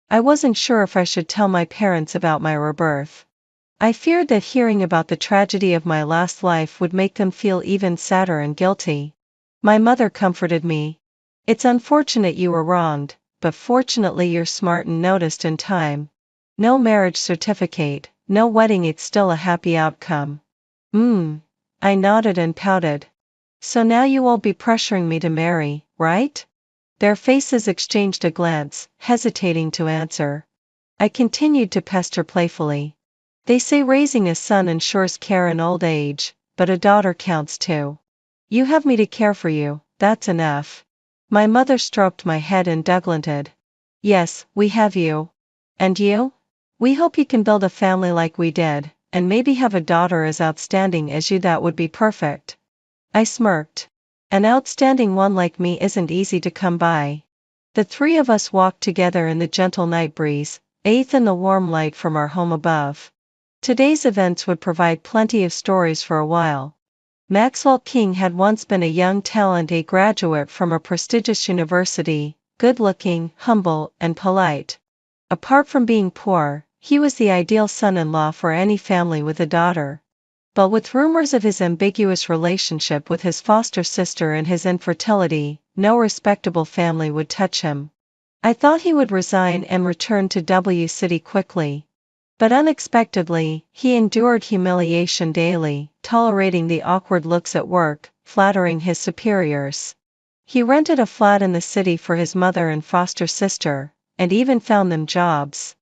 A: I wasn't sure if I should tell my parents about my rebirth. I feared that hearing about the tragedy of my last life would make them feel even sadder and guilty. My mother comforted me. It's unfortunate you were wronged, but fortunately you're smart and noticed in time. No marriage certificate, no wedding, it's still a happy outcome. I nodded and pouted. So now you will be pressuring me to marry, right? Their faces exchanged a glance, hesitating to answer. I continued to pester playfully. They say raising a son ensures care in old age, but a daughter counts too. You have me to care for you, that's enough. My mother stroked my head indulgently. Yes, we have you. And you? We hope you can build a family like we did, and maybe have a daughter as outstanding as you. That would be perfect. I smirked. An outstanding one like me isn't easy to come by. The three of us walked together in the gentle night breeze, bathed in the warm light from our home above. Today's events would provide plenty of stories for a while. Maxwell King had once been a young talent, a graduate from a prestigious university, good-looking, humble, and polite. Apart from being poor, he was the ideal son-in-law for any family with a daughter. But with rumors of his ambiguous relationship with his foster sister and his infertility, no respectable family would touch him. I thought he would resign and return to W City quickly. But unexpectedly, he endured humiliation daily, tolerating the awkward looks at work, flattering his superiors. He rented a flat in the city for his mother and foster sister, and even found them jobs.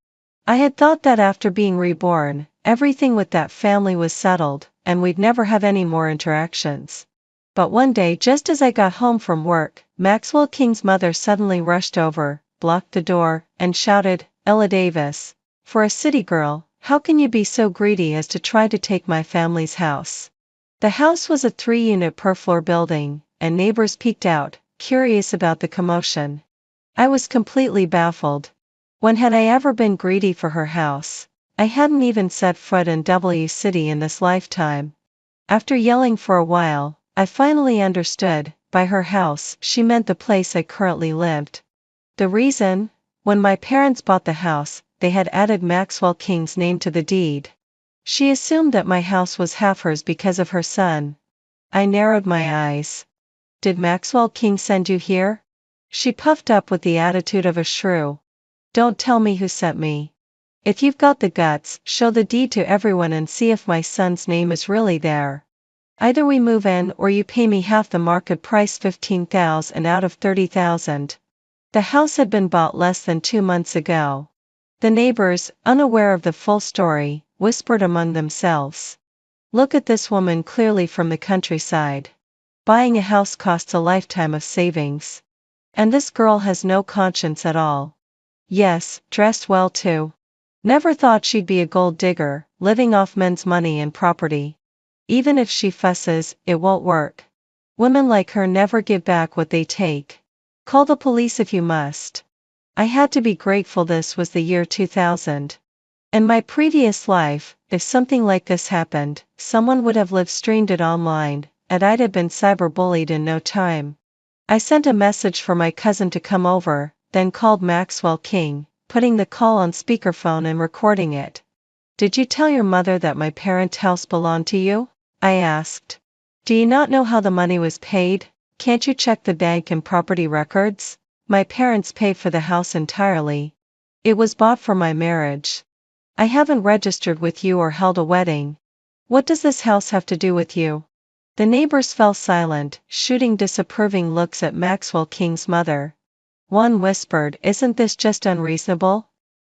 A: I had thought that after being reborn, everything with that family was settled, and we'd never have any more interactions. But one day, just as I got home from work, Maxwell King's mother suddenly rushed over, blocked the door, and shouted, "Ella Davis, for a city girl, how can you be so greedy as to try to take my family's house?" The house was a 3-unit per-floor building, and neighbors peeked out, curious about the commotion. I was completely baffled. When had I ever been greedy for her house? I hadn't even set foot in W City in this lifetime. After yelling for a while, I finally understood. By her house, she meant the place I currently lived. The reason? When my parents bought the house, they had added Maxwell King's name to the deed. She assumed that my house was half hers because of her son. I narrowed my eyes. Did Maxwell King send you here? She puffed up with the attitude of a shrew. Don't tell me who sent me. If you've got the guts, show the deed to everyone and see if my son's name is really there. Either we move in or you pay me half the market price, $15,000 out of $30,000. The house had been bought less than 2 months ago. The neighbors, unaware of the full story, whispered among themselves. Look at this woman, clearly from the countryside. Buying a house costs a lifetime of savings. And this girl has no conscience at all. Yes, dressed well too. Never thought she'd be a gold digger, living off men's money and property. Even if she fusses, it won't work. Women like her never give back what they take. Call the police if you must. I had to be grateful this was the year 2000. In my previous life, if something like this happened, someone would have live streamed it online, and I'd have been cyberbullied in no time. I sent a message for my cousin to come over, then called Maxwell King, putting the call on speakerphone and recording it. Did you tell your mother that my parent house belonged to you? I asked. Do you not know how the money was paid? Can't you check the bank and property records? My parents paid for the house entirely. It was bought for my marriage. I haven't registered with you or held a wedding. What does this house have to do with you? The neighbors fell silent, shooting disapproving looks at Maxwell King's mother. One whispered, "Isn't this just unreasonable?"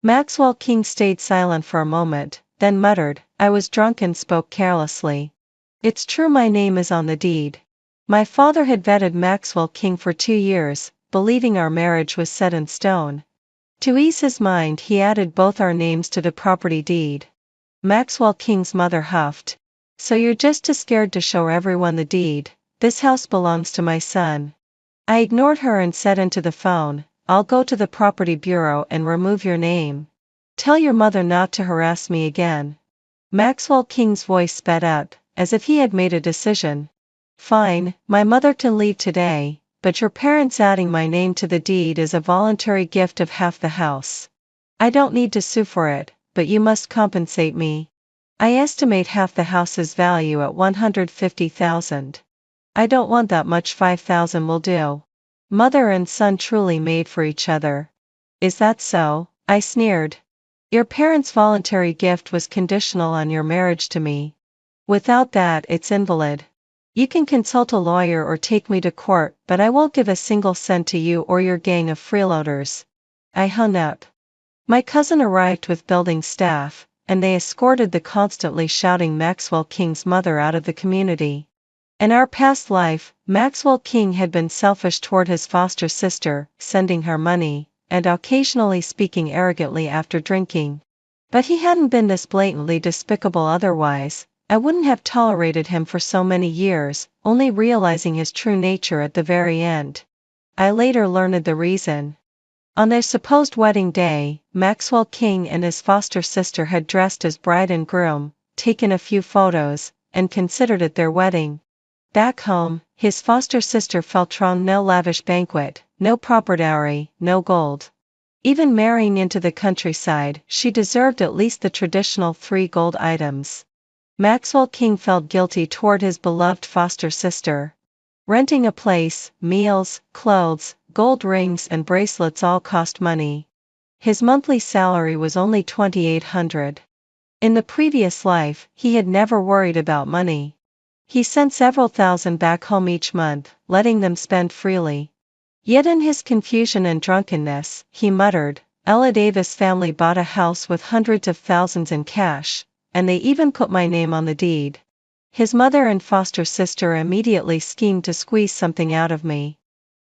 A: Maxwell King stayed silent for a moment, then muttered, "I was drunk and spoke carelessly. It's true my name is on the deed." My father had vetted Maxwell King for 2 years, believing our marriage was set in stone. To ease his mind, he added both our names to the property deed. Maxwell King's mother huffed. So you're just too scared to show everyone the deed. This house belongs to my son. I ignored her and said into the phone, I'll go to the property bureau and remove your name. Tell your mother not to harass me again. Maxwell King's voice sped up, as if he had made a decision. Fine, my mother can leave today, but your parents adding my name to the deed is a voluntary gift of half the house. I don't need to sue for it, but you must compensate me. I estimate half the house's value at $150,000. I don't want that much, $5,000 will do. Mother and son truly made for each other. Is that so? I sneered. Your parents' voluntary gift was conditional on your marriage to me. Without that, it's invalid. You can consult a lawyer or take me to court, but I won't give a single cent to you or your gang of freeloaders. I hung up. My cousin arrived with building staff, and they escorted the constantly shouting Maxwell King's mother out of the community. In our past life, Maxwell King had been selfish toward his foster sister, sending her money, and occasionally speaking arrogantly after drinking. But he hadn't been this blatantly despicable otherwise. I wouldn't have tolerated him for so many years, only realizing his true nature at the very end. I later learned the reason. On their supposed wedding day, Maxwell King and his foster sister had dressed as bride and groom, taken a few photos, and considered it their wedding. Back home, his foster sister felt thrown no lavish banquet, no proper dowry, no gold. Even marrying into the countryside, she deserved at least the traditional 3 gold items. Maxwell King felt guilty toward his beloved foster sister. Renting a place, meals, clothes, gold rings and bracelets all cost money. His monthly salary was only $2,800. In the previous life, he had never worried about money. He sent several thousand back home each month, letting them spend freely. Yet in his confusion and drunkenness, he muttered, Ella Davis' family bought a house with hundreds of thousands in cash, and they even put my name on the deed. His mother and foster sister immediately schemed to squeeze something out of me.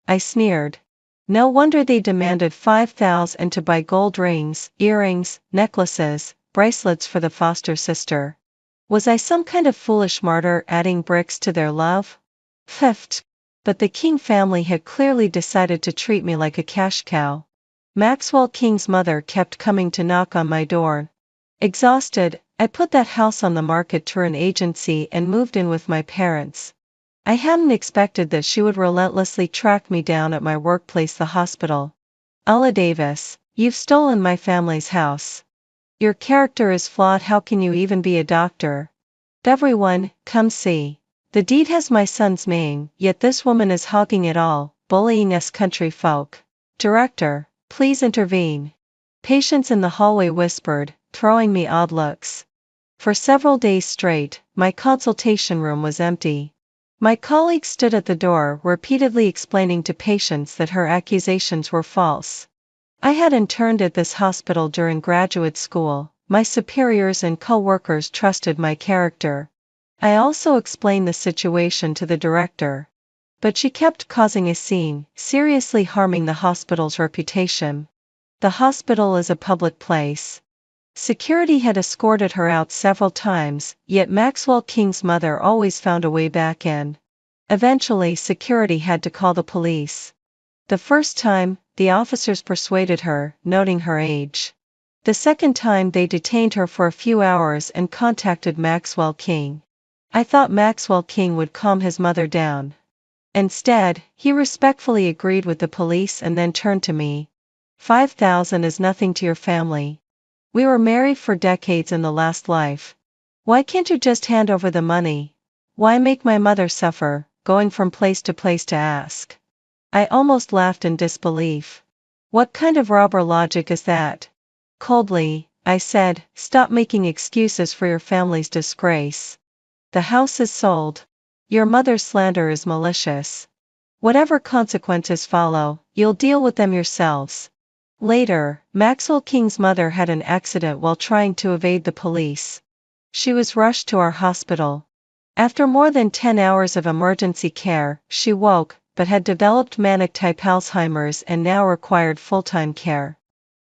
A: I sneered. No wonder they demanded $5,000 to buy gold rings, earrings, necklaces, bracelets for the foster sister. Was I some kind of foolish martyr adding bricks to their love? Fifth. But the King family had clearly decided to treat me like a cash cow. Maxwell King's mother kept coming to knock on my door. Exhausted, I put that house on the market through an agency and moved in with my parents. I hadn't expected that she would relentlessly track me down at my workplace, the hospital. Ella Davis, you've stolen my family's house. Your character is flawed. How can you even be a doctor? Everyone, come see. The deed has my son's name, yet this woman is hogging it all, bullying us country folk. Director, please intervene. Patients in the hallway whispered, throwing me odd looks. For several days straight, my consultation room was empty. My colleague stood at the door, repeatedly explaining to patients that her accusations were false. I had interned at this hospital during graduate school. My superiors and co-workers trusted my character. I also explained the situation to the director. But she kept causing a scene, seriously harming the hospital's reputation. The hospital is a public place. Security had escorted her out several times, yet Maxwell King's mother always found a way back in. Eventually, security had to call the police. The first time, the officers persuaded her, noting her age. The second time they detained her for a few hours and contacted Maxwell King. I thought Maxwell King would calm his mother down. Instead, he respectfully agreed with the police and then turned to me. $5,000 is nothing to your family. We were married for decades in the last life. Why can't you just hand over the money? Why make my mother suffer, going from place to place to ask? I almost laughed in disbelief. What kind of robber logic is that? Coldly, I said, stop making excuses for your family's disgrace. The house is sold. Your mother's slander is malicious. Whatever consequences follow, you'll deal with them yourselves. Later, Maxwell King's mother had an accident while trying to evade the police. She was rushed to our hospital. After more than 10 hours of emergency care, she woke, but had developed manic-type Alzheimer's and now required full-time care.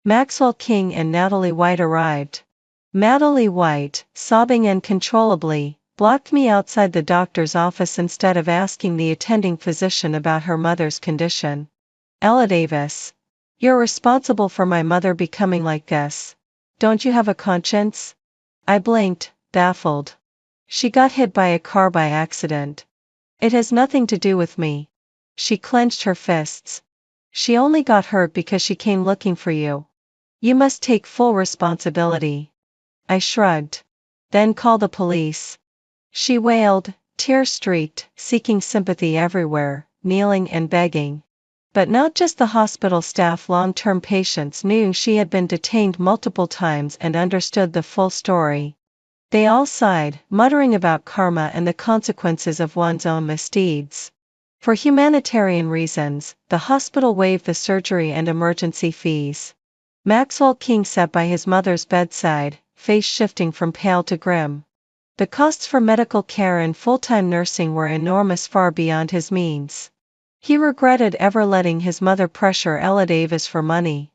A: Maxwell King and Natalie White arrived. Natalie White, sobbing uncontrollably, blocked me outside the doctor's office instead of asking the attending physician about her mother's condition. Ella Davis. You're responsible for my mother becoming like this. Don't you have a conscience? I blinked, baffled. She got hit by a car by accident. It has nothing to do with me. She clenched her fists. She only got hurt because she came looking for you. You must take full responsibility. I shrugged. Then call the police. She wailed, tear-streaked, seeking sympathy everywhere, kneeling and begging. But not just the hospital staff. Long-term patients knew she had been detained multiple times and understood the full story. They all sighed, muttering about karma and the consequences of one's own misdeeds. For humanitarian reasons, the hospital waived the surgery and emergency fees. Maxwell King sat by his mother's bedside, face shifting from pale to grim. The costs for medical care and full-time nursing were enormous, far beyond his means. He regretted ever letting his mother pressure Ella Davis for money.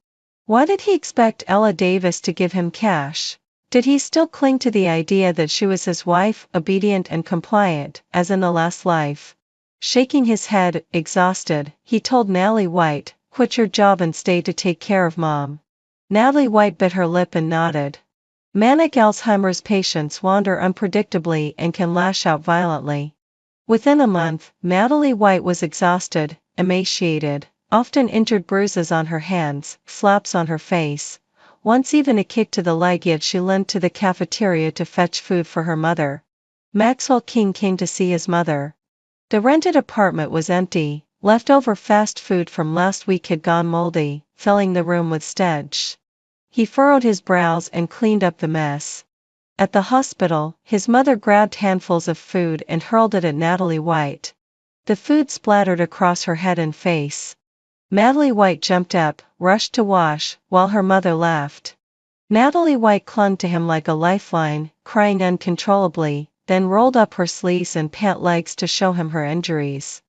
A: Why did he expect Ella Davis to give him cash? Did he still cling to the idea that she was his wife, obedient and compliant, as in the last life? Shaking his head, exhausted, he told Natalie White, "Quit your job and stay to take care of Mom." Natalie White bit her lip and nodded. Manic Alzheimer's patients wander unpredictably and can lash out violently. Within a month, Natalie White was exhausted, emaciated, often injured, bruises on her hands, slaps on her face, once even a kick to the leg, yet she limped to the cafeteria to fetch food for her mother. Maxwell King came to see his mother. The rented apartment was empty, leftover fast food from last week had gone moldy, filling the room with stench. He furrowed his brows and cleaned up the mess. At the hospital, his mother grabbed handfuls of food and hurled it at Natalie White. The food splattered across her head and face. Natalie White jumped up, rushed to wash, while her mother laughed. Natalie White clung to him like a lifeline, crying uncontrollably, then rolled up her sleeves and pant legs to show him her injuries.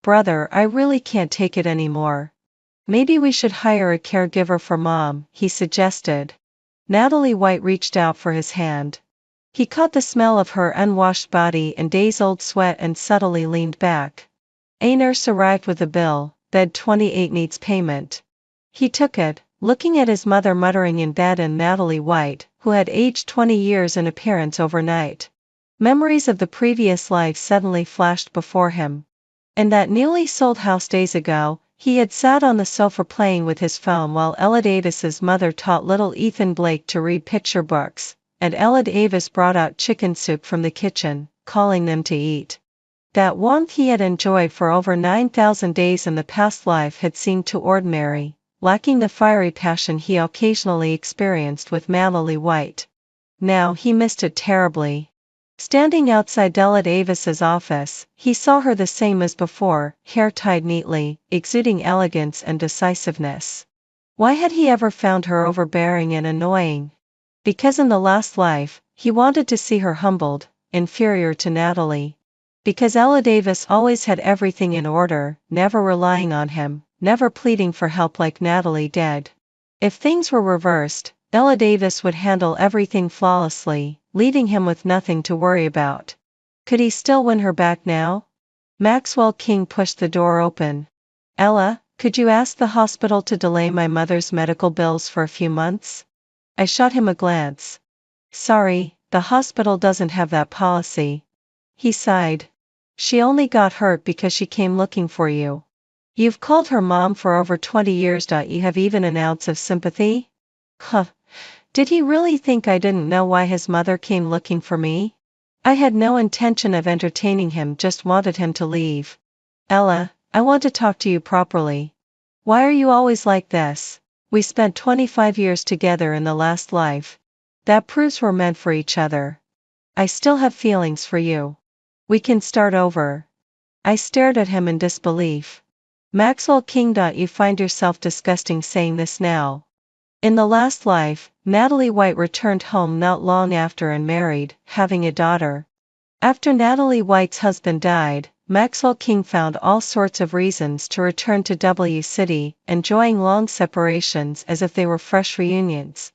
A: "Brother, I really can't take it anymore. Maybe we should hire a caregiver for Mom," he suggested. Natalie White reached out for his hand. He caught the smell of her unwashed body and days-old sweat and subtly leaned back. A nurse arrived with a bill, bed 28 needs payment. He took it, looking at his mother muttering in bed and Natalie White, who had aged 20 years in appearance overnight. Memories of the previous life suddenly flashed before him. In that newly sold house days ago, he had sat on the sofa playing with his phone while Ella Davis's mother taught little Ethan Blake to read picture books, and Ella Davis brought out chicken soup from the kitchen, calling them to eat. That warmth he had enjoyed for over 9,000 days in the past life had seemed too ordinary, lacking the fiery passion he occasionally experienced with Natalie White. Now he missed it terribly. Standing outside Ella Davis's office, he saw her the same as before, hair tied neatly, exuding elegance and decisiveness. Why had he ever found her overbearing and annoying? Because in the last life, he wanted to see her humbled, inferior to Natalie. Because Ella Davis always had everything in order, never relying on him, never pleading for help like Natalie did. If things were reversed, Ella Davis would handle everything flawlessly, leaving him with nothing to worry about. Could he still win her back now? Maxwell King pushed the door open. "Ella, could you ask the hospital to delay my mother's medical bills for a few months?" I shot him a glance. "Sorry, the hospital doesn't have that policy." He sighed. "She only got hurt because she came looking for you. You've called her Mom for over 20 years. You have even an ounce of sympathy?" Huh. Did he really think I didn't know why his mother came looking for me? I had no intention of entertaining him, just wanted him to leave. "Ella, I want to talk to you properly. Why are you always like this? We spent 25 years together in the last life. That proves we're meant for each other. I still have feelings for you. We can start over." I stared at him in disbelief. Maxwell King. You find yourself disgusting saying this now. In the last life, Natalie White returned home not long after and married, having a daughter. After Natalie White's husband died, Maxwell King found all sorts of reasons to return to W City, enjoying long separations as if they were fresh reunions.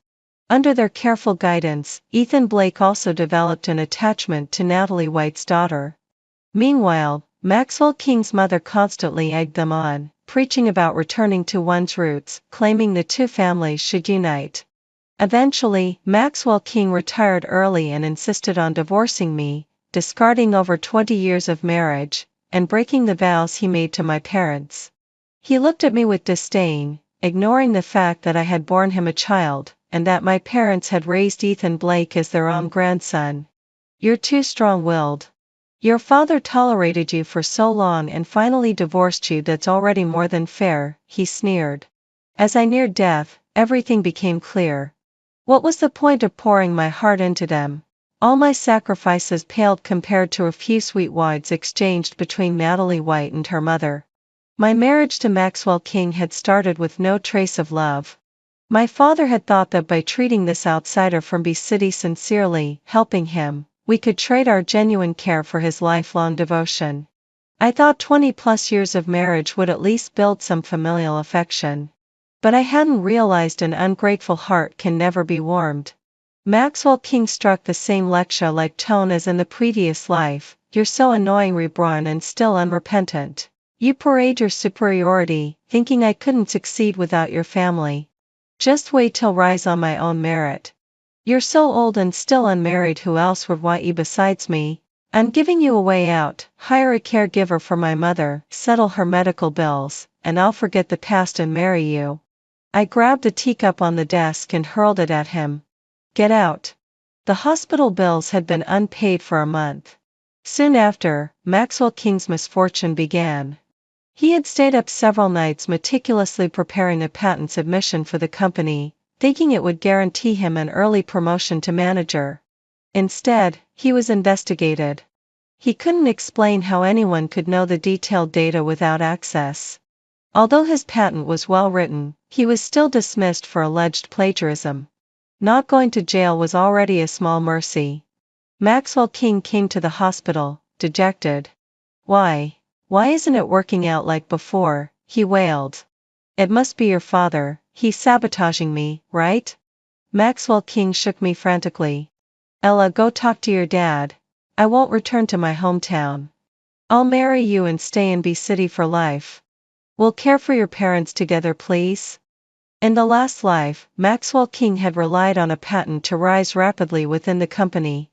A: Under their careful guidance, Ethan Blake also developed an attachment to Natalie White's daughter. Meanwhile, Maxwell King's mother constantly egged them on, preaching about returning to one's roots, claiming the two families should unite. Eventually, Maxwell King retired early and insisted on divorcing me, discarding over 20 years of marriage, and breaking the vows he made to my parents. He looked at me with disdain, ignoring the fact that I had borne him a child, and that my parents had raised Ethan Blake as their own grandson. "You're too strong-willed. Your father tolerated you for so long and finally divorced you. That's already more than fair," he sneered. As I neared death, everything became clear. What was the point of pouring my heart into them? All my sacrifices paled compared to a few sweet words exchanged between Natalie White and her mother. My marriage to Maxwell King had started with no trace of love. My father had thought that by treating this outsider from B City sincerely, helping him, we could trade our genuine care for his lifelong devotion. I thought 20+ years of marriage would at least build some familial affection. But I hadn't realized an ungrateful heart can never be warmed. Maxwell King struck the same lecture-like tone as in the previous life. "You're so annoying, Reborn, and still unrepentant. You parade your superiority, thinking I couldn't succeed without your family. Just wait till rise on my own merit. You're so old and still unmarried. Who else would want you besides me? I'm giving you a way out. Hire a caregiver for my mother, settle her medical bills, and I'll forget the past and marry you." I grabbed a teacup on the desk and hurled it at him. "Get out." The hospital bills had been unpaid for a month. Soon after, Maxwell King's misfortune began. He had stayed up several nights meticulously preparing a patent submission for the company, thinking it would guarantee him an early promotion to manager. Instead, he was investigated. He couldn't explain how anyone could know the detailed data without access. Although his patent was well written, he was still dismissed for alleged plagiarism. Not going to jail was already a small mercy. Maxwell King came to the hospital, dejected. Why isn't it working out like before?" he wailed. "It must be your father, he's sabotaging me, right?" Maxwell King shook me frantically. "Ella, go talk to your dad. I won't return to my hometown. I'll marry you and stay in B City for life. We'll care for your parents together, please." In the last life, Maxwell King had relied on a patent to rise rapidly within the company.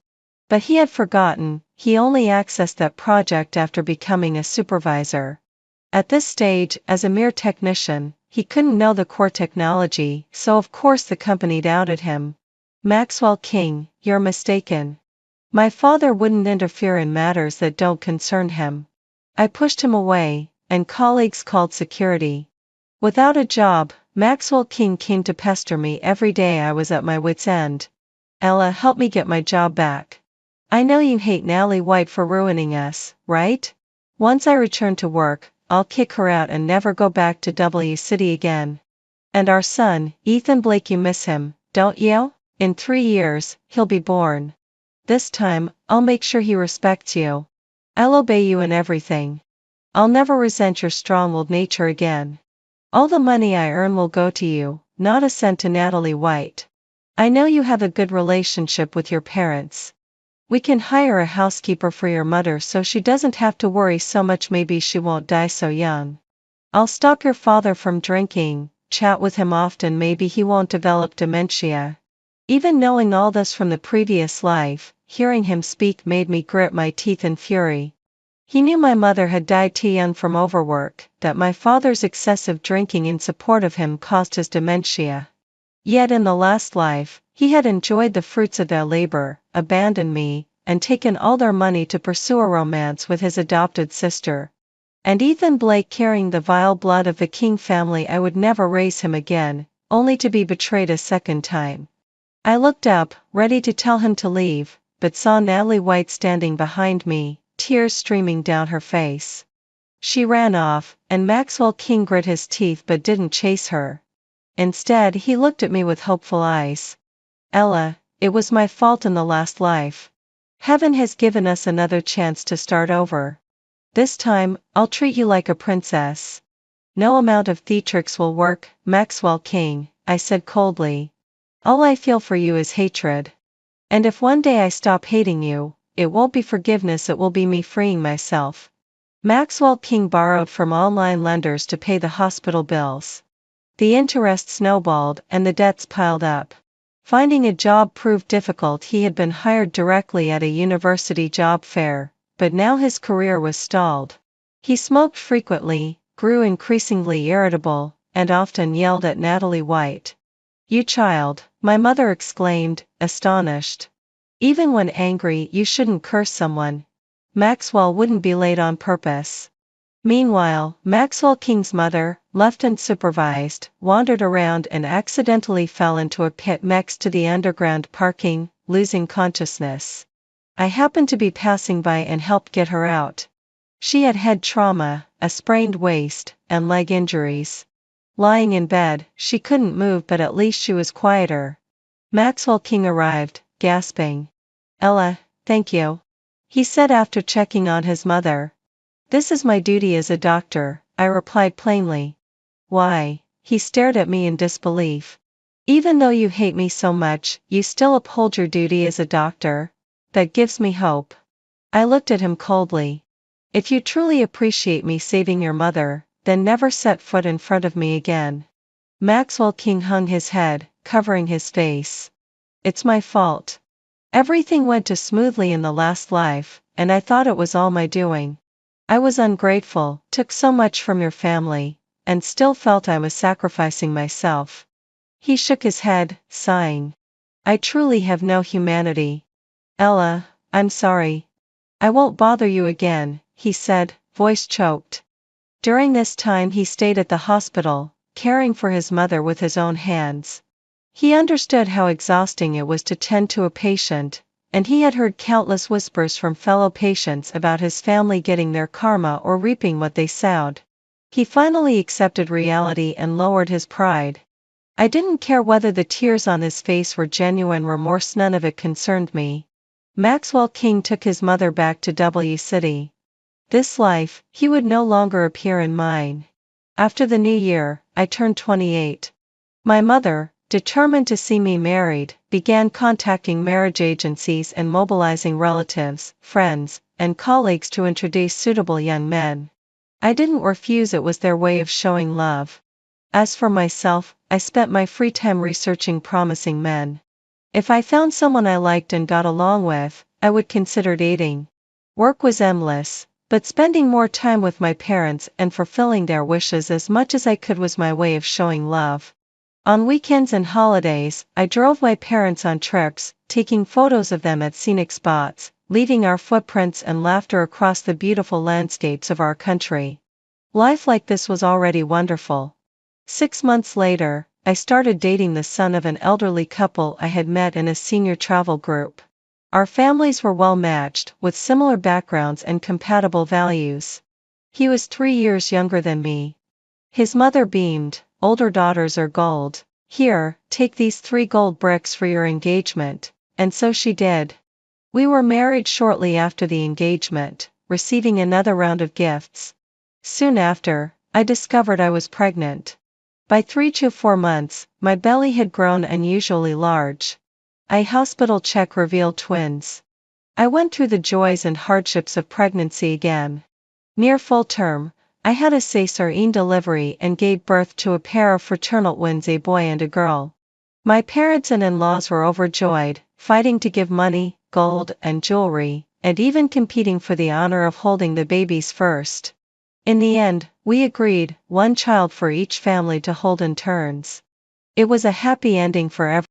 A: But he had forgotten, he only accessed that project after becoming a supervisor. At this stage, as a mere technician, he couldn't know the core technology, so of course the company doubted him. "Maxwell King, you're mistaken. My father wouldn't interfere in matters that don't concern him." I pushed him away, and colleagues called security. Without a job, Maxwell King came to pester me every day. I was at my wit's end. "Ella, help me get my job back. I know you hate Natalie White for ruining us, right? Once I return to work, I'll kick her out and never go back to W City again. And our son, Ethan Blake, you miss him, don't you? In 3 years, he'll be born. This time, I'll make sure he respects you. I'll obey you in everything. I'll never resent your strong-willed nature again. All the money I earn will go to you, not a cent to Natalie White. I know you have a good relationship with your parents. We can hire a housekeeper for your mother so she doesn't have to worry so much. Maybe she won't die so young. I'll stop your father from drinking, chat with him often. Maybe he won't develop dementia." Even knowing all this from the previous life, hearing him speak made me grit my teeth in fury. He knew my mother had died too young from overwork, that my father's excessive drinking in support of him caused his dementia. Yet in the last life, he had enjoyed the fruits of their labor, abandoned me, and taken all their money to pursue a romance with his adopted sister. And Ethan Blake carrying the vile blood of the King family. I would never raise him again, only to be betrayed a second time. I looked up, ready to tell him to leave, but saw Natalie White standing behind me, tears streaming down her face. She ran off, and Maxwell King grit his teeth but didn't chase her. Instead, he looked at me with hopeful eyes. "Ella, it was my fault in the last life. Heaven has given us another chance to start over. This time, I'll treat you like a princess." "No amount of theatrics will work, Maxwell King," I said coldly. All I feel for you is hatred. And if one day I stop hating you, it won't be forgiveness, it will be me freeing myself. Maxwell King borrowed from online lenders to pay the hospital bills. The interest snowballed and the debts piled up. Finding a job proved difficult. He had been hired directly at a university job fair, but now his career was stalled. He smoked frequently, grew increasingly irritable, and often yelled at Natalie White. "You child," my mother exclaimed, astonished. "Even when angry, you shouldn't curse someone." Maxwell wouldn't be late on purpose. Meanwhile, Maxwell King's mother, left unsupervised, wandered around and accidentally fell into a pit next to the underground parking, losing consciousness. I happened to be passing by and helped get her out. She had head trauma, a sprained waist, and leg injuries. Lying in bed, she couldn't move, but at least she was quieter. Maxwell King arrived, gasping. "Ella, thank you," he said after checking on his mother. "This is my duty as a doctor," I replied plainly. "Why?" He stared at me in disbelief. "Even though you hate me so much, you still uphold your duty as a doctor? That gives me hope." I looked at him coldly. "If you truly appreciate me saving your mother, then never set foot in front of me again." Maxwell King hung his head, covering his face. "It's my fault. Everything went too smoothly in the last life, and I thought it was all my doing. I was ungrateful, took so much from your family, and still felt I was sacrificing myself." He shook his head, sighing. "I truly have no humanity. Ella, I'm sorry. I won't bother you again," he said, voice choked. During this time he stayed at the hospital, caring for his mother with his own hands. He understood how exhausting it was to tend to a patient, and he had heard countless whispers from fellow patients about his family getting their karma or reaping what they sowed. He finally accepted reality and lowered his pride. I didn't care whether the tears on his face were genuine remorse, none of it concerned me. Maxwell King took his mother back to W City. This life, he would no longer appear in mine. After the new year, I turned 28. My mother, determined to see me married, began contacting marriage agencies and mobilizing relatives, friends, and colleagues to introduce suitable young men. I didn't refuse, it was their way of showing love. As for myself, I spent my free time researching promising men. If I found someone I liked and got along with, I would consider dating. Work was endless, but spending more time with my parents and fulfilling their wishes as much as I could was my way of showing love. On weekends and holidays, I drove my parents on trips, taking photos of them at scenic spots, leaving our footprints and laughter across the beautiful landscapes of our country. Life like this was already wonderful. 6 months later, I started dating the son of an elderly couple I had met in a senior travel group. Our families were well matched, with similar backgrounds and compatible values. He was 3 years younger than me. His mother beamed. "Older daughters are gold. Here, take these 3 gold bricks for your engagement," and so she did. We were married shortly after the engagement, receiving another round of gifts. Soon after, I discovered I was pregnant. By 3 to 4 months, my belly had grown unusually large. A hospital check revealed twins. I went through the joys and hardships of pregnancy again. Near full term, I had a cesarean delivery and gave birth to a pair of fraternal twins, a boy and a girl. My parents and in-laws were overjoyed, fighting to give money, gold, and jewelry, and even competing for the honor of holding the babies first. In the end, we agreed, 1 child for each family to hold in turns. It was a happy ending for everyone.